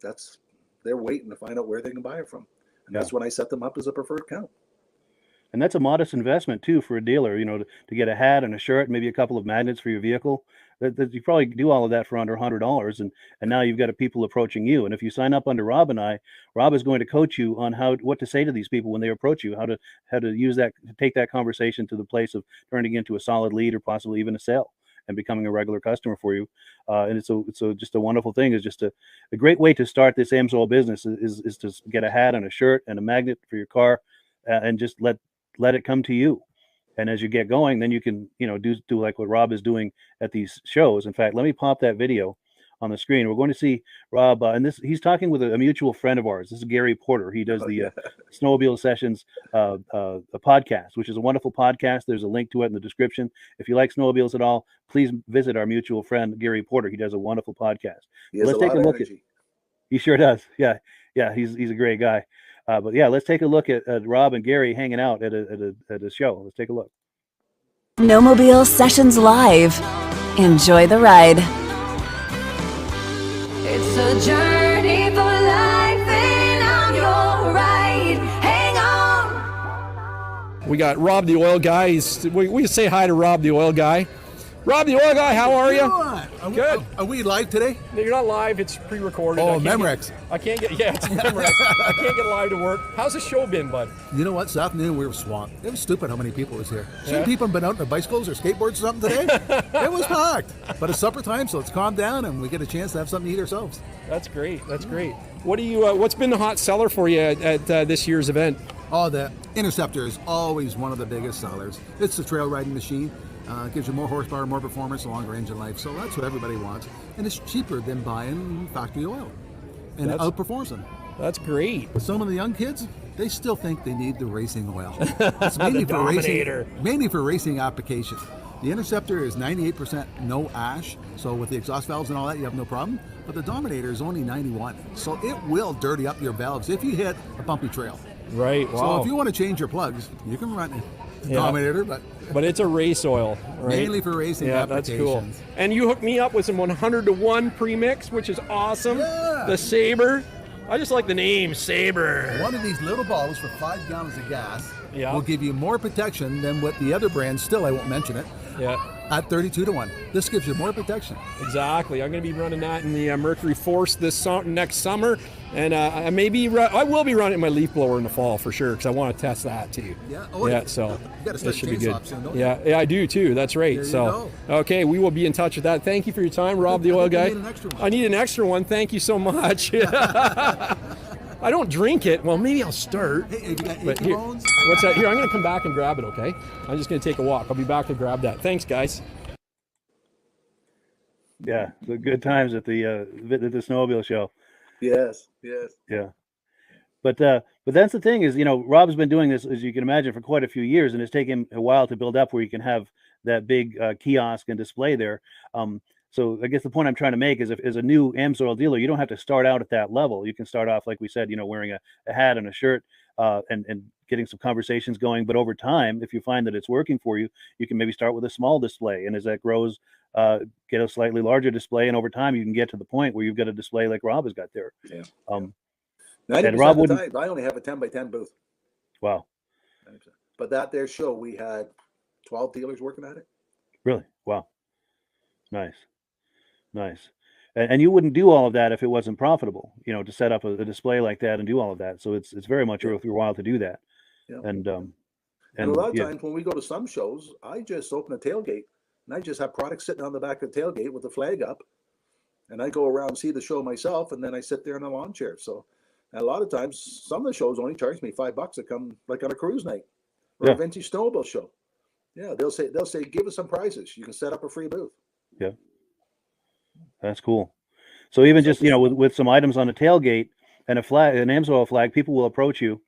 they're waiting to find out where they can buy it from. And that's when I set them up as a preferred account. And that's a modest investment too for a dealer, to get a hat and a shirt, maybe a couple of magnets for your vehicle. That you probably do all of that for under $100, and now you've got people approaching you. And if you sign up under Rob and I, Rob is going to coach you on what to say to these people when they approach you, how to use that, to take that conversation to the place of turning into a solid lead or possibly even a sale and becoming a regular customer for you. And it's just a wonderful thing. It's just a great way to start this AMSOIL business is to get a hat and a shirt and a magnet for your car, and just let it come to you. And as you get going, then you can, do like what Rob is doing at these shows. In fact, let me pop that video on the screen. We're going to see Rob, and he's talking with a mutual friend of ours. This is Gary Porter. He does the Snowmobile Sessions a podcast, which is a wonderful podcast. There's a link to it in the description. If you like snowmobiles at all, please visit our mutual friend Gary Porter. He does a wonderful podcast. Let's take a look at. He sure does. Yeah, he's a great guy. But yeah, let's take a look at Rob and Gary hanging out at a show. Let's take a look. Snowmobile Sessions Live. Enjoy the ride. It's a journey for life, and I'm your ride. Hang on. We got Rob the Oil Guy. We say hi to Rob the Oil Guy. Rob the Oil Guy, how are you? Good. Are we live today? No, you're not live. It's pre-recorded. Oh, Memorex. It's Memorex. I can't get live to work. How's the show been, bud? You know what? This afternoon we were swamped. It was stupid how many people was here. Some people have been out on their bicycles or skateboards or something today. It was packed. But it's supper time, so it's calmed down and we get a chance to have something to eat ourselves. That's great. That's great. What's been the hot seller for you at this year's event? Oh, the Interceptor is always one of the biggest sellers. It's the trail riding machine. Gives you more horsepower, more performance, a longer engine life. So that's what everybody wants. And it's cheaper than buying factory oil. And it outperforms them. That's great. But some of the young kids, they still think they need the racing oil. It's mainly for racing application. The Interceptor is 98% no ash. So with the exhaust valves and all that, you have no problem. But the Dominator is only 91. So it will dirty up your valves if you hit a bumpy trail. Right. Wow. So if you want to change your plugs, you can run a Dominator, but it's a race oil, right? Mainly for racing applications. That's cool. And you hooked me up with some 100-to-1 premix, which is awesome. Yeah. The Sabre. I just like the name Sabre. One of these little bottles for 5 gallons of gas will give you more protection than what the other brands, still I won't mention it, at 32-to-1. This gives you more protection. Exactly. I'm going to be running that in the Mercury Force next summer. And I will be running my leaf blower in the fall for sure, because I want to test that too. Yeah. So you got to start should be good. Soon, don't you? Yeah, I do too. That's right. There you go. Okay, we will be in touch with that. Thank you for your time, Rob the Oil Guy. Need an extra one. I need an extra one. Thank you so much. I don't drink it. Well, maybe I'll start. Hey, you got but here, what's that? Here, I'm going to come back and grab it. Okay. I'm just going to take a walk. I'll be back to grab that. Thanks, guys. Yeah, the good times at the snowmobile show. Yes. Yeah. But that's the thing is, Rob's been doing this, as you can imagine, for quite a few years, and it's taken a while to build up where you can have that big kiosk and display there. So I guess the point I'm trying to make is, if as a new AMSOIL dealer, you don't have to start out at that level. You can start off, like we said, wearing a hat and a shirt, and getting some conversations going. But over time, if you find that it's working for you, you can maybe start with a small display, and as that grows, get a slightly larger display, and over time you can get to the point where you've got a display like Rob has got there. Yeah. 90% and Rob of the time, I only have a 10x10 booth. Wow. 90%. But that there show, we had 12 dealers working at it. Really? Wow. Nice. And you wouldn't do all of that if it wasn't profitable, to set up a display like that and do all of that. So it's very much worth your while to do that. Yeah. And a lot of times when we go to some shows, I just open a tailgate and I just have products sitting on the back of the tailgate with the flag up, and I go around and see the show myself, and then I sit there in a lawn chair. So a lot of times, some of the shows only charge me $5 to come, like on a cruise night or a Vintage Snowmobile show. Yeah, they'll say, give us some prizes. You can set up a free booth. Yeah. That's cool. So even So just, with some items on the tailgate and a flag, an AMSOIL flag, people will approach you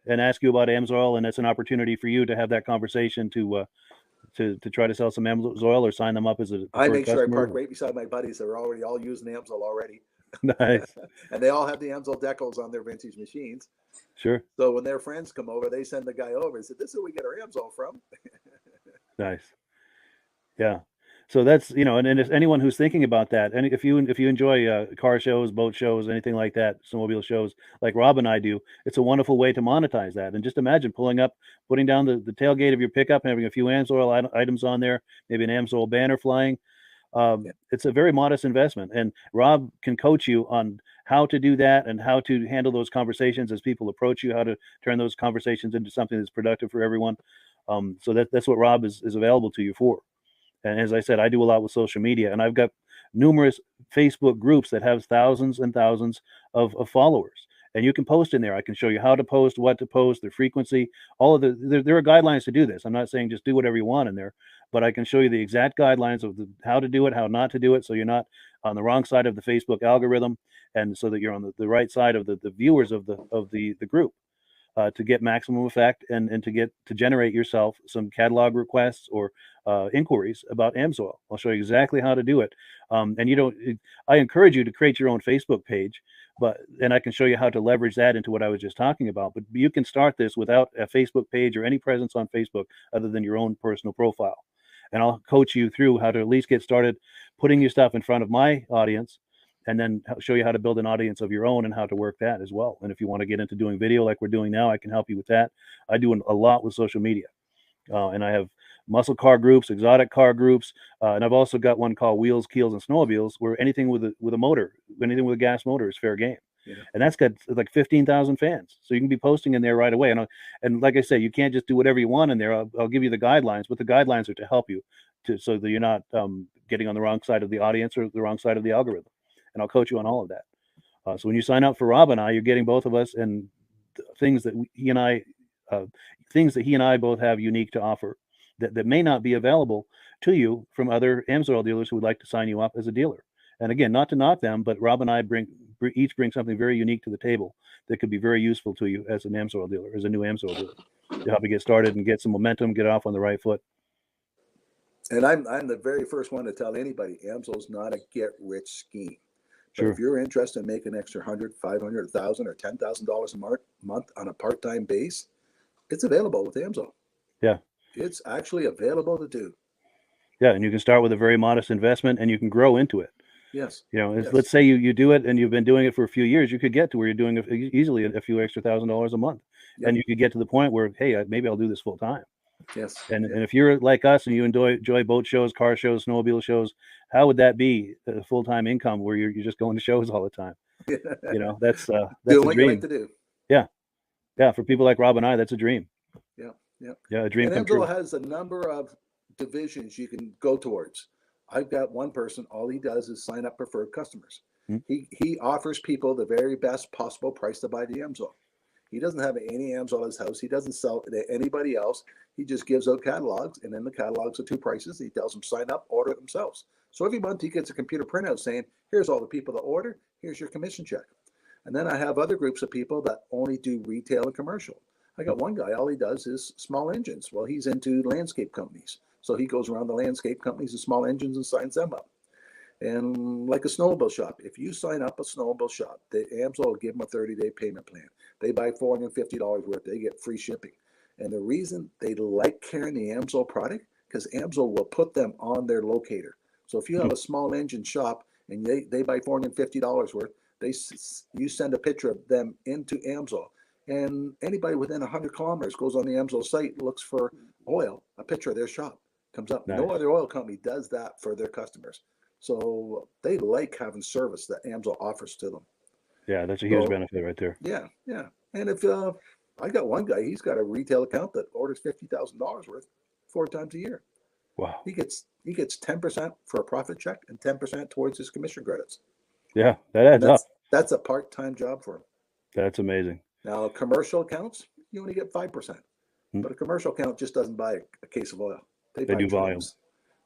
and ask you about AMSOIL, and it's an opportunity for you to have that conversation to try to sell some AMSOIL or sign them up as a I preferred make sure I park customer. right beside my buddies that are already all using AMSOIL already. Nice. And they all have the AMSOIL decals on their vintage machines. Sure. So when their friends come over, they send the guy over and said, "This is where we get our AMSOIL from." Nice. Yeah. So that's, and if anyone who's thinking about that, and if you enjoy car shows, boat shows, anything like that, snowmobile shows, like Rob and I do, it's a wonderful way to monetize that. And just imagine putting down the tailgate of your pickup and having a few AMSOIL items on there, maybe an AMSOIL banner flying. Yeah. It's a very modest investment, and Rob can coach you on how to do that and how to handle those conversations as people approach you, how to turn those conversations into something that's productive for everyone. So that's what Rob is available to you for. And as I said, I do a lot with social media, and I've got numerous Facebook groups that have thousands and thousands of followers. And you can post in there. I can show you how to post, what to post, the frequency, all of there are guidelines to do this. I'm not saying just do whatever you want in there, but I can show you the exact guidelines of how to do it, how not to do it, so you're not on the wrong side of the Facebook algorithm, and so that you're on the right side of the viewers of the group. To get maximum effect and to generate yourself some catalog requests or inquiries about AMSOIL. I'll show you exactly how to do it. I encourage you to create your own Facebook page, and I can show you how to leverage that into what I was just talking about. But you can start this without a Facebook page or any presence on Facebook other than your own personal profile. And I'll coach you through how to at least get started putting your stuff in front of my audience, and then show you how to build an audience of your own and how to work that as well. And if you want to get into doing video like we're doing now, I can help you with that. I do a lot with social media, and I have muscle car groups, exotic car groups, and I've also got one called Wheels, Keels, and Snowmobiles, where anything with a motor, anything with a gas motor is fair game. Yeah. And that's got like 15,000 fans, so you can be posting in there right away. And like I say, you can't just do whatever you want in there. I'll give you the guidelines, but the guidelines are to help you so that you're not getting on the wrong side of the audience or the wrong side of the algorithm. And I'll coach you on all of that. So when you sign up for Rob and I, you're getting both of us and things that he and I both have unique to offer that may not be available to you from other AMSOIL dealers who would like to sign you up as a dealer. And again, not to knock them, but Rob and I each bring something very unique to the table that could be very useful to you as an AMSOIL dealer, as a new AMSOIL dealer, to help you get started and get some momentum, get off on the right foot. And I'm the very first one to tell anybody AMSOIL's not a get-rich scheme. But Sure. if you're interested in making an extra $100, $500, $1,000, or $10,000 a month on a part-time base, it's available with AMSOIL. Yeah. It's actually available to do. Yeah, and you can start with a very modest investment, and you can grow into it. Yes. Yes. Let's say you do it and you've been doing it for a few years, you could get to where you're doing easily a few extra $1,000 a month. Yep. And you could get to the point where, hey, maybe I'll do this full time. Yes. And if you're like us and you enjoy boat shows, car shows, snowmobile shows, how would that be a full-time income where you're just going to shows all the time? That's doing a what dream. you like to do. Yeah. For people like Rob and I, that's a dream. Yeah, a dream and come true. AMSOIL has a number of divisions you can go towards. I've got one person, all he does is sign up preferred customers. He offers people the very best possible price to buy the AMSOIL. He doesn't have any AMSOIL at his house. He doesn't sell it to anybody else. He just gives out catalogs, and in the catalogs are two prices. He tells them sign up, order it themselves. So every month he gets a computer printout saying, here's all the people that order, here's your commission check. And then I have other groups of people that only do retail and commercial. I got one guy, all he does is small engines. Well, he's into landscape companies. So he goes around the landscape companies with small engines and signs them up. And like a snowmobile shop, if you sign up a snowmobile shop, the AMSOIL will give them a 30-day payment plan. They buy $450 worth, they get free shipping. And the reason they like carrying the AMSOIL product, because AMSOIL will put them on their locator. So if you have a small engine shop and they buy $450 worth, you send a picture of them into AMSOIL. And anybody within 100 kilometers goes on the AMSOIL site, looks for oil, a picture of their shop comes up. Nice. No other oil company does that for their customers. So they like having service that AMSOIL offers to them. Yeah, that's a huge benefit right there. Yeah. And if I got one guy, he's got a retail account that orders $50,000 worth 4 times a year. Wow. He gets 10% for a profit check and 10% towards his commission credits. Yeah, that adds up. That's a part-time job for him. That's amazing. Now, commercial accounts, you only get 5%. But a commercial account just doesn't buy a case of oil. They buy do volume.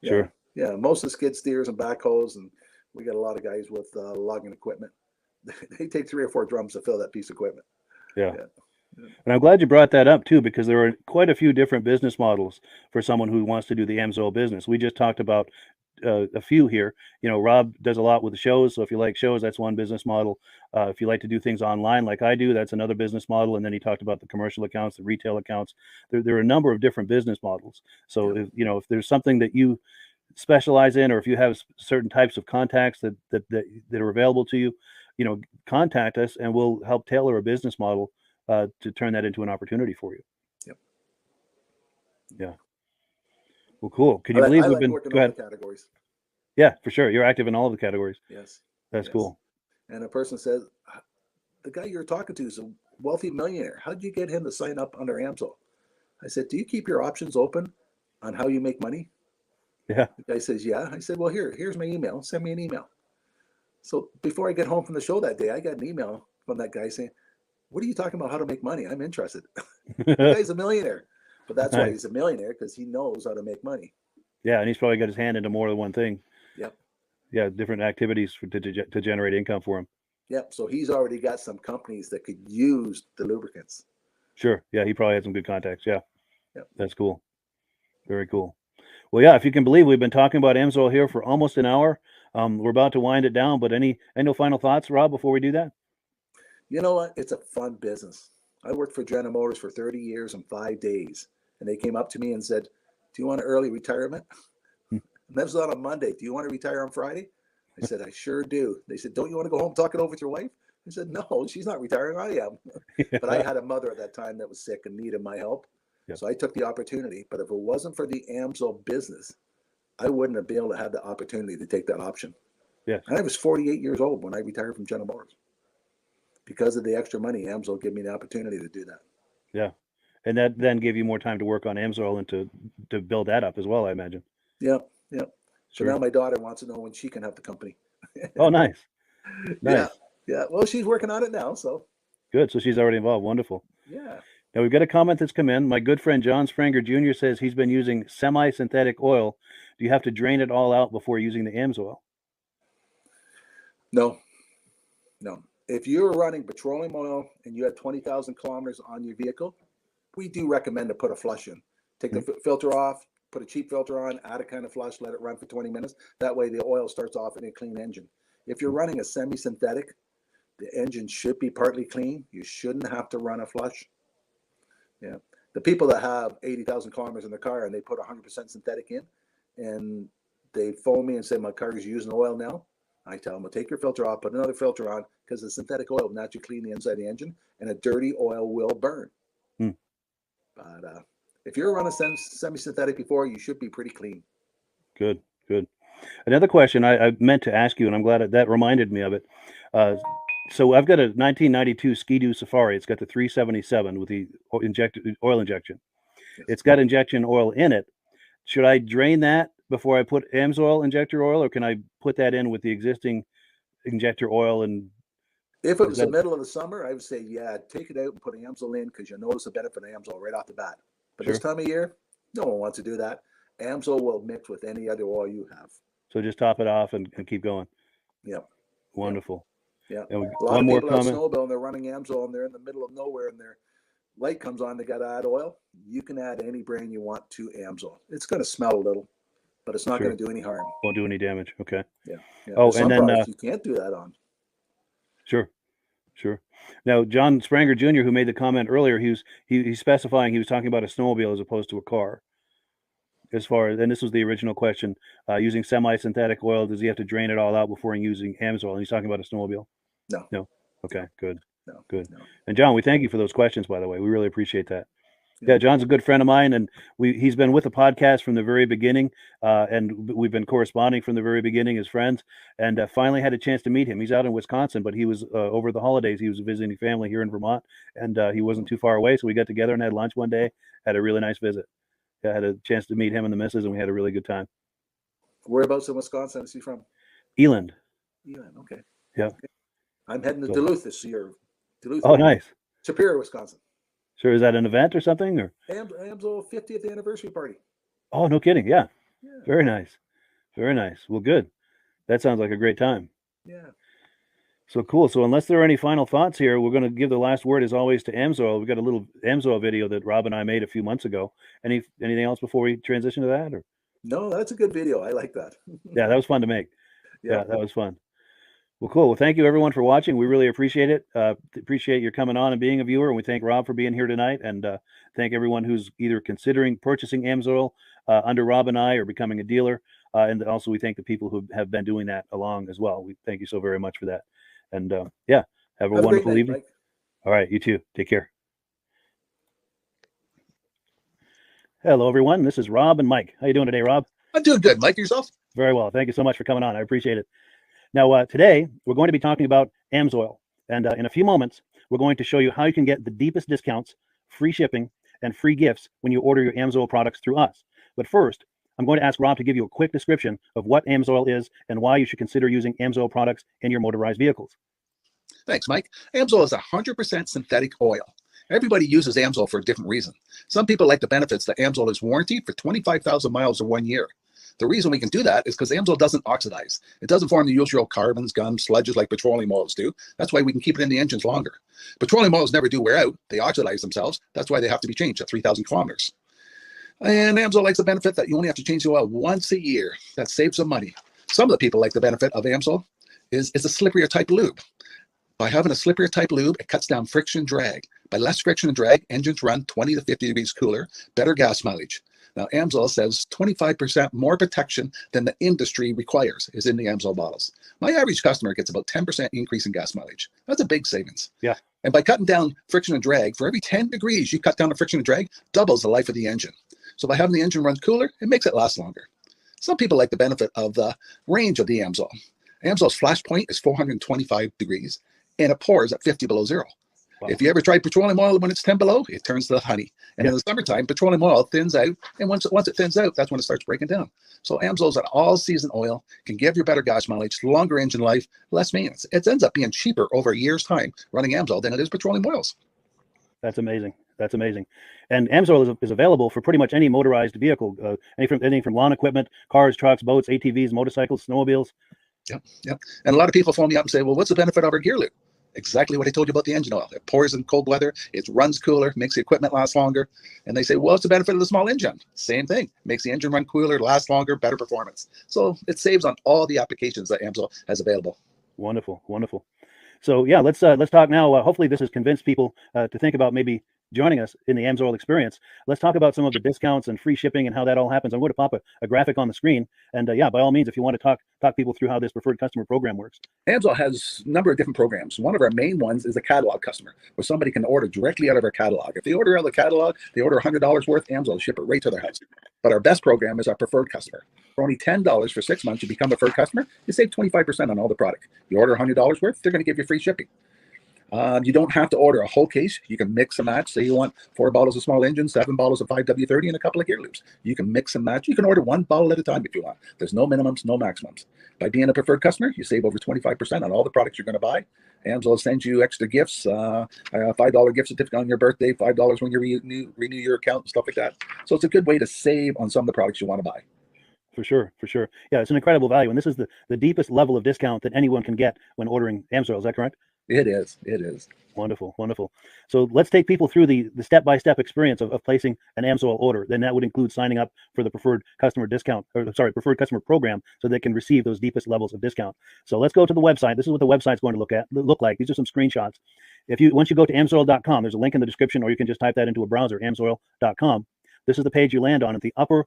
Yeah. Sure. Yeah, most of the skid steers and backhoes and We got a lot of guys with logging equipment. They take 3 or 4 drums to fill that piece of equipment. Yeah. And I'm glad you brought that up too, because there are quite a few different business models for someone who wants to do the AMSOIL business. We just talked about a few here. You know, Rob does a lot with the shows. So if you like shows, that's one business model. If you like to do things online like I do, that's another business model. And then he talked about the commercial accounts, the retail accounts. There are a number of different business models. So if, you know, if there's something that you specialize in, or if you have certain types of contacts that are available to you, you know, contact us and we'll help tailor a business model to turn that into an opportunity for you. Yep. Yeah. Well, cool. Can you I believe we've like been? working Go all ahead. the categories. Yeah, for sure. You're active in all of the categories. Yes. That's cool. And a person says, the guy you're talking to is a wealthy millionaire. How did you get him to sign up under AMSOIL? I said, do you keep your options open on how you make money? Yeah. The guy says, yeah. I said, well, here's my email. Send me an email. So before I get home from the show that day, I got an email from that guy saying, what are you talking about how to make money? I'm interested. The guy's a millionaire. But that's why he's a millionaire, because he knows how to make money. Yeah, and he's probably got his hand into more than one thing. Yep. Yeah, different activities to generate income for him. Yep. So he's already got some companies that could use the lubricants. Sure. Yeah, he probably had some good contacts. Yeah. Yep. That's cool. Very cool. Well, yeah, if you can believe, we've been talking about AMSOIL here for almost an hour. We're about to wind it down, but any final thoughts, Rob, before we do that? You know what? It's a fun business. I worked for General Motors for 30 years and 5 days. And they came up to me and said, do you want an early retirement? And that was on a Monday. Do you want to retire on Friday? I said, I sure do. They said, don't you want to go home and talk it over with your wife? I said, no, she's not retiring. I am. But I had a mother at that time that was sick and needed my help. Yeah. So I took the opportunity. But if it wasn't for the AMSOIL business, I wouldn't have been able to have the opportunity to take that option. Yeah. And I was 48 years old when I retired from General Motors. Because of the extra money, AMSOIL gave me the opportunity to do that. Yeah. And that then gave you more time to work on AMSOIL and to build that up as well, I imagine. Yep. So Sure. now my daughter wants to know when she can have the company. Oh, nice. Nice. Yeah. Well, she's working on it now. So Good. So she's already involved. Wonderful. yeah. Now we've got a comment that's come in. My good friend John Spranger Jr. says he's been using semi-synthetic oil. Do you have to drain it all out before using the AMSOIL? No. If you're running petroleum oil and you have 20,000 kilometers on your vehicle, we do recommend to put a flush in. Take the filter off, put a cheap filter on, add a kind of flush, let it run for 20 minutes. That way the oil starts off in a clean engine. If you're running a semi-synthetic, the engine should be partly clean. You shouldn't have to run a flush. Yeah. The people that have 80,000 kilometers in their car and they put 100% synthetic in and they phone me and say, my car is using oil now. I tell them, well, take your filter off, put another filter on, because the synthetic oil will naturally clean the inside of the engine and a dirty oil will burn. But if you're running semi-synthetic before, you should be pretty clean. Good. Another question I meant to ask you, and I'm glad that reminded me of it. So I've got a 1992 Ski-Doo Safari. It's got the 377 with the oil injection. Yes. It's got injection oil in it. Should I drain that before I put AMSOIL injector oil, or can I put that in with the existing injector oil? And if it was the middle of the summer, I would say, yeah, take it out and put AMSOIL in, because you'll notice the benefit of AMSOIL right off the bat. But this time of year, no one wants to do that. AMSOIL will mix with any other oil you have. So just top it off and keep going. Yep. Wonderful. Yeah. And A lot one of more people have comment. snowmobile and they're running AMSOIL and they're in the middle of nowhere and their light comes on, they got to add oil. You can add any brand you want to AMSOIL. It's going to smell a little, but it's not going to do any harm. Won't do any damage. Okay. Yeah. Oh, There's and some then products you can't do that on. Sure. Now, John Spranger Jr., who made the comment earlier, he's specifying he was talking about a snowmobile as opposed to a car. As far as, and this was the original question, using semi-synthetic oil, does he have to drain it all out before using AMSOIL? And he's talking about a snowmobile. No. Okay. Good. No. Good. No. And John, we thank you for those questions, by the way. We really appreciate that. Yeah, John's a good friend of mine, and he's been with the podcast from the very beginning, and we've been corresponding from the very beginning as friends, and finally had a chance to meet him. He's out in Wisconsin, but he was over the holidays. He was visiting family here in Vermont, and he wasn't too far away, so we got together and had lunch one day. Had a really nice visit. I had a chance to meet him and the missus, and we had a really good time. Whereabouts in Wisconsin is he from? Eland. Eland, okay. Yeah. Okay. I'm heading to Duluth this year. Duluth. Oh, nice. Superior, Wisconsin. Sure. Is that an event or something? Or AMSOIL 50th anniversary party. Oh, no kidding. Yeah. Very nice. Very nice. Well, good. That sounds like a great time. Yeah. So cool. So unless there are any final thoughts here, we're going to give the last word as always to AMSOIL. We've got a little AMSOIL video that Rob and I made a few months ago. Anything else before we transition to that? Or No, that's a good video. I like that. yeah, that was fun to make. Yeah. Yeah, that was fun. Well, cool. Well, thank you everyone for watching. We really appreciate it. Appreciate your coming on and being a viewer. And we thank Rob for being here tonight. And thank everyone who's either considering purchasing AMSOIL under Rob and I or becoming a dealer. And also we thank the people who have been doing that along as well. We thank you so very much for that. And yeah, have a wonderful great night, evening. Mike. All right, you too. Take care. Hello, everyone. This is Rob and Mike. How you doing today, Rob? I'm doing good. Mike, yourself? Very well. Thank you so much for coming on. I appreciate it. Now, today, we're going to be talking about AMSOIL. And in a few moments, we're going to show you how you can get the deepest discounts, free shipping, and free gifts when you order your AMSOIL products through us. But first, I'm going to ask Rob to give you a quick description of what AMSOIL is and why you should consider using AMSOIL products in your motorized vehicles. Thanks, Mike. AMSOIL is 100% synthetic oil. Everybody uses AMSOIL for a different reason. Some people like the benefits that AMSOIL is warranted for 25,000 miles or 1 year. The reason we can do that is because AMSOIL doesn't oxidize. It doesn't form the usual carbons, gums, sludges like petroleum oils do. That's why we can keep it in the engines longer. Petroleum oils never do wear out. They oxidize themselves. That's why they have to be changed at 3,000 kilometers. And AMSOIL likes the benefit that you only have to change the oil once a year. That saves some money. Some of the people like the benefit of AMSOIL is a slipperier type lube. By having a slipperier type lube, it cuts down friction and drag. By less friction and drag, engines run 20 to 50 degrees cooler, better gas mileage. Now, AMSOIL says 25% more protection than the industry requires is in the AMSOIL bottles. My average customer gets about 10% increase in gas mileage. That's a big savings. Yeah. And by cutting down friction and drag, for every 10 degrees you cut down the friction and drag, doubles the life of the engine. So by having the engine run cooler, it makes it last longer. Some people like the benefit of the range of the AMSOIL. AMSOIL's flash point is 425 degrees, and it pours at 50 below zero. Wow. If you ever tried petroleum oil when it's 10 below, it turns to honey. And in the summertime, petroleum oil thins out. And once it thins out, that's when it starts breaking down. So AMSOIL's an all-season oil, can give you better gas mileage, longer engine life, less maintenance. It ends up being cheaper over a year's time running AMSOIL than it is petroleum oils. That's amazing. That's amazing. And AMSOIL is available for pretty much any motorized vehicle, anything from lawn equipment, cars, trucks, boats, ATVs, motorcycles, snowmobiles. Yep. And a lot of people phone me up and say, well, what's the benefit of our gear lube? Exactly what I told you about the engine oil. It pours in cold weather, it runs cooler, makes the equipment last longer. And they say, well, what's the benefit of the small engine? Same thing. Makes the engine run cooler, last longer, better performance. So it saves on all the applications that AMSOIL has available. Wonderful, wonderful. So yeah, let's talk now. Hopefully this has convinced people to think about maybe joining us in the AMSOIL experience. Let's talk about some of the discounts and free shipping and how that all happens. I'm going to pop a graphic on the screen. And yeah, by all means, if you want to talk people through how this preferred customer program works. AMSOIL has a number of different programs. One of our main ones is a catalog customer, where somebody can order directly out of our catalog. If they order out of the catalog, they order $100 worth, AMSOIL will ship it right to their house. But our best program is our preferred customer. For only $10 for 6 months, you become a preferred customer, you save 25% on all the product. You order $100 worth, they're going to give you free shipping. You don't have to order a whole case. You can mix and match. Say you want 4 bottles of small engine, 7 bottles of 5W30, and a couple of gear loops. You can mix and match. You can order 1 bottle at a time if you want. There's no minimums, no maximums. By being a preferred customer, you save over 25% on all the products you're going to buy. AMSOIL sends you extra gifts, a $5 gift certificate on your birthday, $5 when you renew your account and stuff like that. So it's a good way to save on some of the products you want to buy. For sure. Yeah, it's an incredible value. And this is the deepest level of discount that anyone can get when ordering AMSOIL. Is that correct? It is. Wonderful. So let's take people through the step-by-step experience of placing an AMSOIL order. Then that would include signing up for the preferred customer preferred customer program, so they can receive those deepest levels of discount. So let's go to the website. This is what the website's going to look like. These are some screenshots. Once you go to AMSOIL.com, there's a link in the description, or you can just type that into a browser, AMSOIL.com. This is the page you land on. At the upper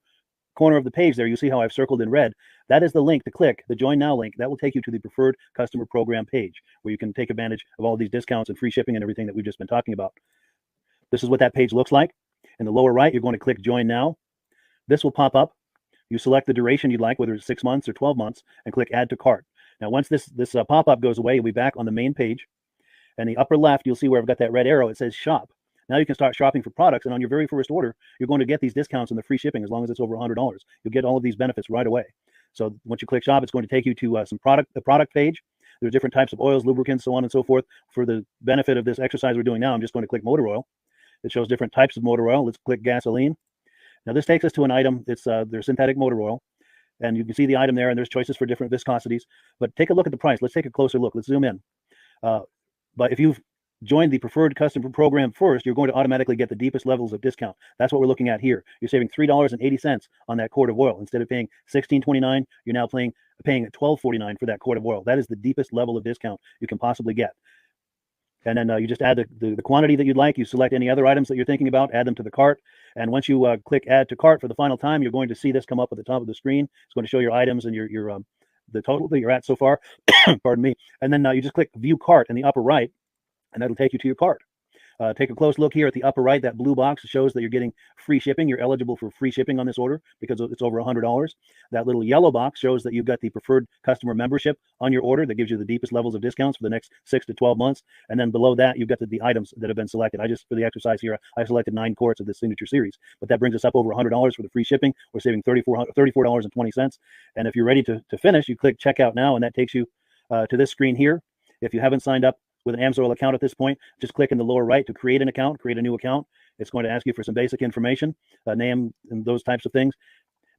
corner of the page there, you see how I've circled in red. That is the link to click, the Join Now link. That will take you to the preferred customer program page, where you can take advantage of all these discounts and free shipping and everything that we've just been talking about. This is what that page looks like. In the lower right, you're going to click Join Now. This will pop up. You select the duration you'd like, whether it's 6 months or 12 months, and click Add to Cart. Now, once this pop-up goes away, you'll be back on the main page. And the upper left, you'll see where I've got that red arrow. It says Shop. Now you can start shopping for products, and on your very first order, you're going to get these discounts and the free shipping as long as it's over $100. You'll get all of these benefits right away. So once you click Shop, it's going to take you to the product page. There's different types of oils, lubricants, so on and so forth. For the benefit of this exercise we're doing now, I'm just going to click motor oil. It shows different types of motor oil. Let's click gasoline. Now this takes us to an item. It's their synthetic motor oil. and you can see the item there, and there's choices for different viscosities. But take a look at the price. Let's take a closer look. Let's zoom in. But if you've joined the preferred customer program first, you're going to automatically get the deepest levels of discount. That's what we're looking at here. You're saving $3.80 on that quart of oil. Instead of paying $16.29, you're now paying $12.49 for that quart of oil. That is the deepest level of discount you can possibly get. And then you just add the quantity that you'd like. You select any other items that you're thinking about, add them to the cart. And once you click add to cart for the final time, you're going to see this come up at the top of the screen. It's going to show your items and your the total that you're at so far. Pardon me. And then you just click view cart in the upper right, and that'll take you to your cart. Take a close look here at the upper right. That blue box shows that you're getting free shipping. You're eligible for free shipping on this order because it's over $100. That little yellow box shows that you've got the preferred customer membership on your order that gives you the deepest levels of discounts for the next 6 to 12 months. And then below that, you've got the items that have been selected. For the exercise here, I selected 9 quarts of the signature series, but that brings us up over $100 for the free shipping. We're saving $34.20. And if you're ready to finish, you click checkout now, and that takes you to this screen here. If you haven't signed up with an AMSOIL account at this point, just click in the lower right to create an account, create a new account. It's going to ask you for some basic information, name and those types of things.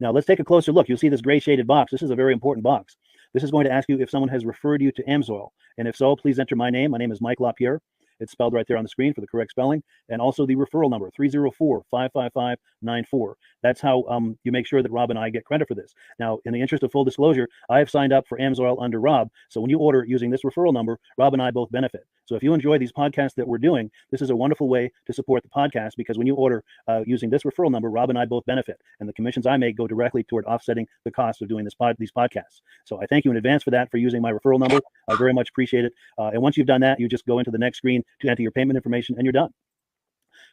Now let's take a closer look. You'll see this gray shaded box. This is a very important box. This is going to ask you if someone has referred you to AMSOIL. And if so, please enter my name. My name is Mike LaPierre. It's spelled right there on the screen for the correct spelling. And also the referral number, 304-555-94. That's how you make sure that Rob and I get credit for this. Now, in the interest of full disclosure, I have signed up for AMSOIL under Rob. So when you order using this referral number, Rob and I both benefit. So if you enjoy these podcasts that we're doing, this is a wonderful way to support the podcast, because when you order using this referral number, Rob and I both benefit. And the commissions I make go directly toward offsetting the cost of doing these podcasts. So I thank you in advance for that, for using my referral number. I very much appreciate it. And once you've done that, you just go into the next screen to enter your payment information, and you're done.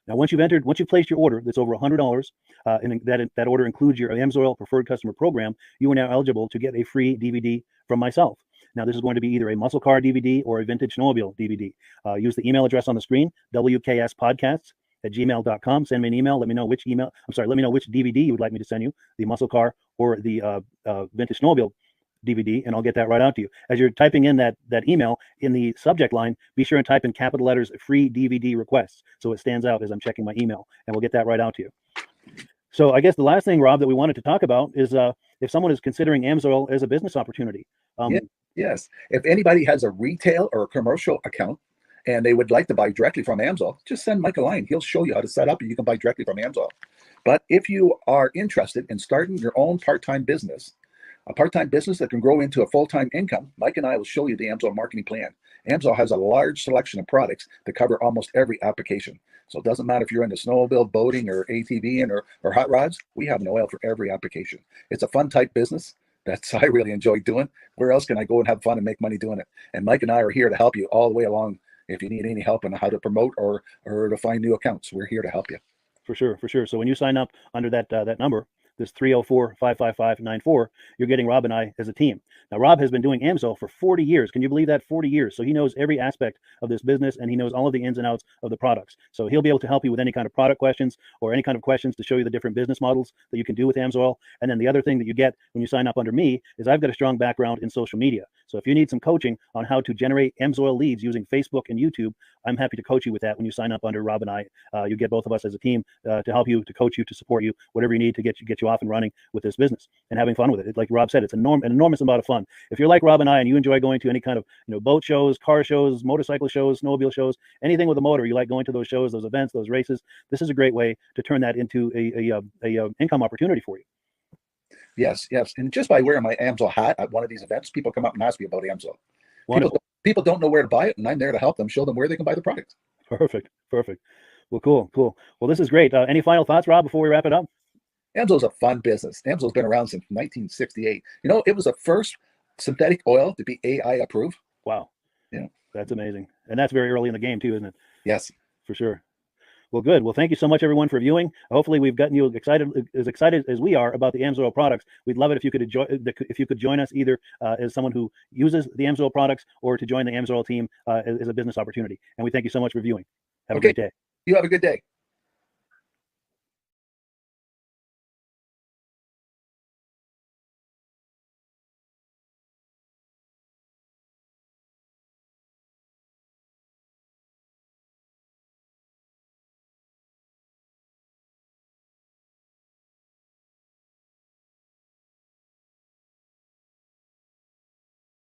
Now, once you've placed your order that's over $100, and that order includes your AMSOIL preferred customer program, you are now eligible to get a free DVD from myself. Now, this is going to be either a muscle car DVD or a vintage snowmobile DVD. Use the email address on the screen, wkspodcasts@gmail.com. Send me an email. Let me know which DVD you would like me to send you, the muscle car or the vintage snowmobile DVD, and I'll get that right out to you. As you're typing in that email, in the subject line, be sure and type in capital letters free DVD requests, so it stands out as I'm checking my email, and we'll get that right out to you. So I guess the last thing, Rob, that we wanted to talk about is if someone is considering AMSOIL as a business opportunity. Yes. If anybody has a retail or a commercial account and they would like to buy directly from AMSOIL, just send Mike a line. He'll show you how to set up, and you can buy directly from AMSOIL. But if you are interested in starting your own part-time business, a part-time business that can grow into a full-time income, Mike and I will show you the AMSOIL marketing plan. AMSOIL has a large selection of products that cover almost every application. So it doesn't matter if you're into snowmobile, boating, or ATVing, or hot rods, we have an oil for every application. It's a fun type business that's I really enjoy doing. Where else can I go and have fun and make money doing it? And Mike and I are here to help you all the way along. If you need any help on how to promote or to find new accounts, we're here to help you. For sure. So when you sign up under that number, this 304-555-94, you're getting Rob and I as a team. Now, Rob has been doing AMSOIL for 40 years. Can you believe that? 40 years. So he knows every aspect of this business, and he knows all of the ins and outs of the products. So he'll be able to help you with any kind of product questions or any kind of questions to show you the different business models that you can do with AMSOIL. And then the other thing that you get when you sign up under me is I've got a strong background in social media. So if you need some coaching on how to generate AMSOIL leads using Facebook and YouTube, I'm happy to coach you with that when you sign up under Rob and I. You get both of us as a team to help you, to coach you, to support you, whatever you need to get you off and running with this business and having fun with it. Like Rob said, it's an enormous amount of fun. If you're like Rob and I and you enjoy going to any kind of boat shows, car shows, motorcycle shows, snowmobile shows, anything with a motor, you like going to those shows, those events, those races, this is a great way to turn that into a income opportunity for you. Yes. And just by wearing my AMSOIL hat at one of these events, people come up and ask me about AMSOIL. People don't know where to buy it, and I'm there to help them, show them where they can buy the product. Perfect. Well, cool. Well, this is great. Any final thoughts, Rob, before we wrap it up? AMSOIL's a fun business. AMSOIL's been around since 1968. It was the first synthetic oil to be AI approved. Wow. Yeah. That's amazing. And that's very early in the game too, isn't it? Yes. For sure. Well, good. Well, thank you so much, everyone, for viewing. Hopefully we've gotten you excited as we are about the AMSOIL products. We'd love it if you could join us either as someone who uses the AMSOIL products or to join the AMSOIL team as a business opportunity. And we thank you so much for viewing. Have a great day. You have a good day.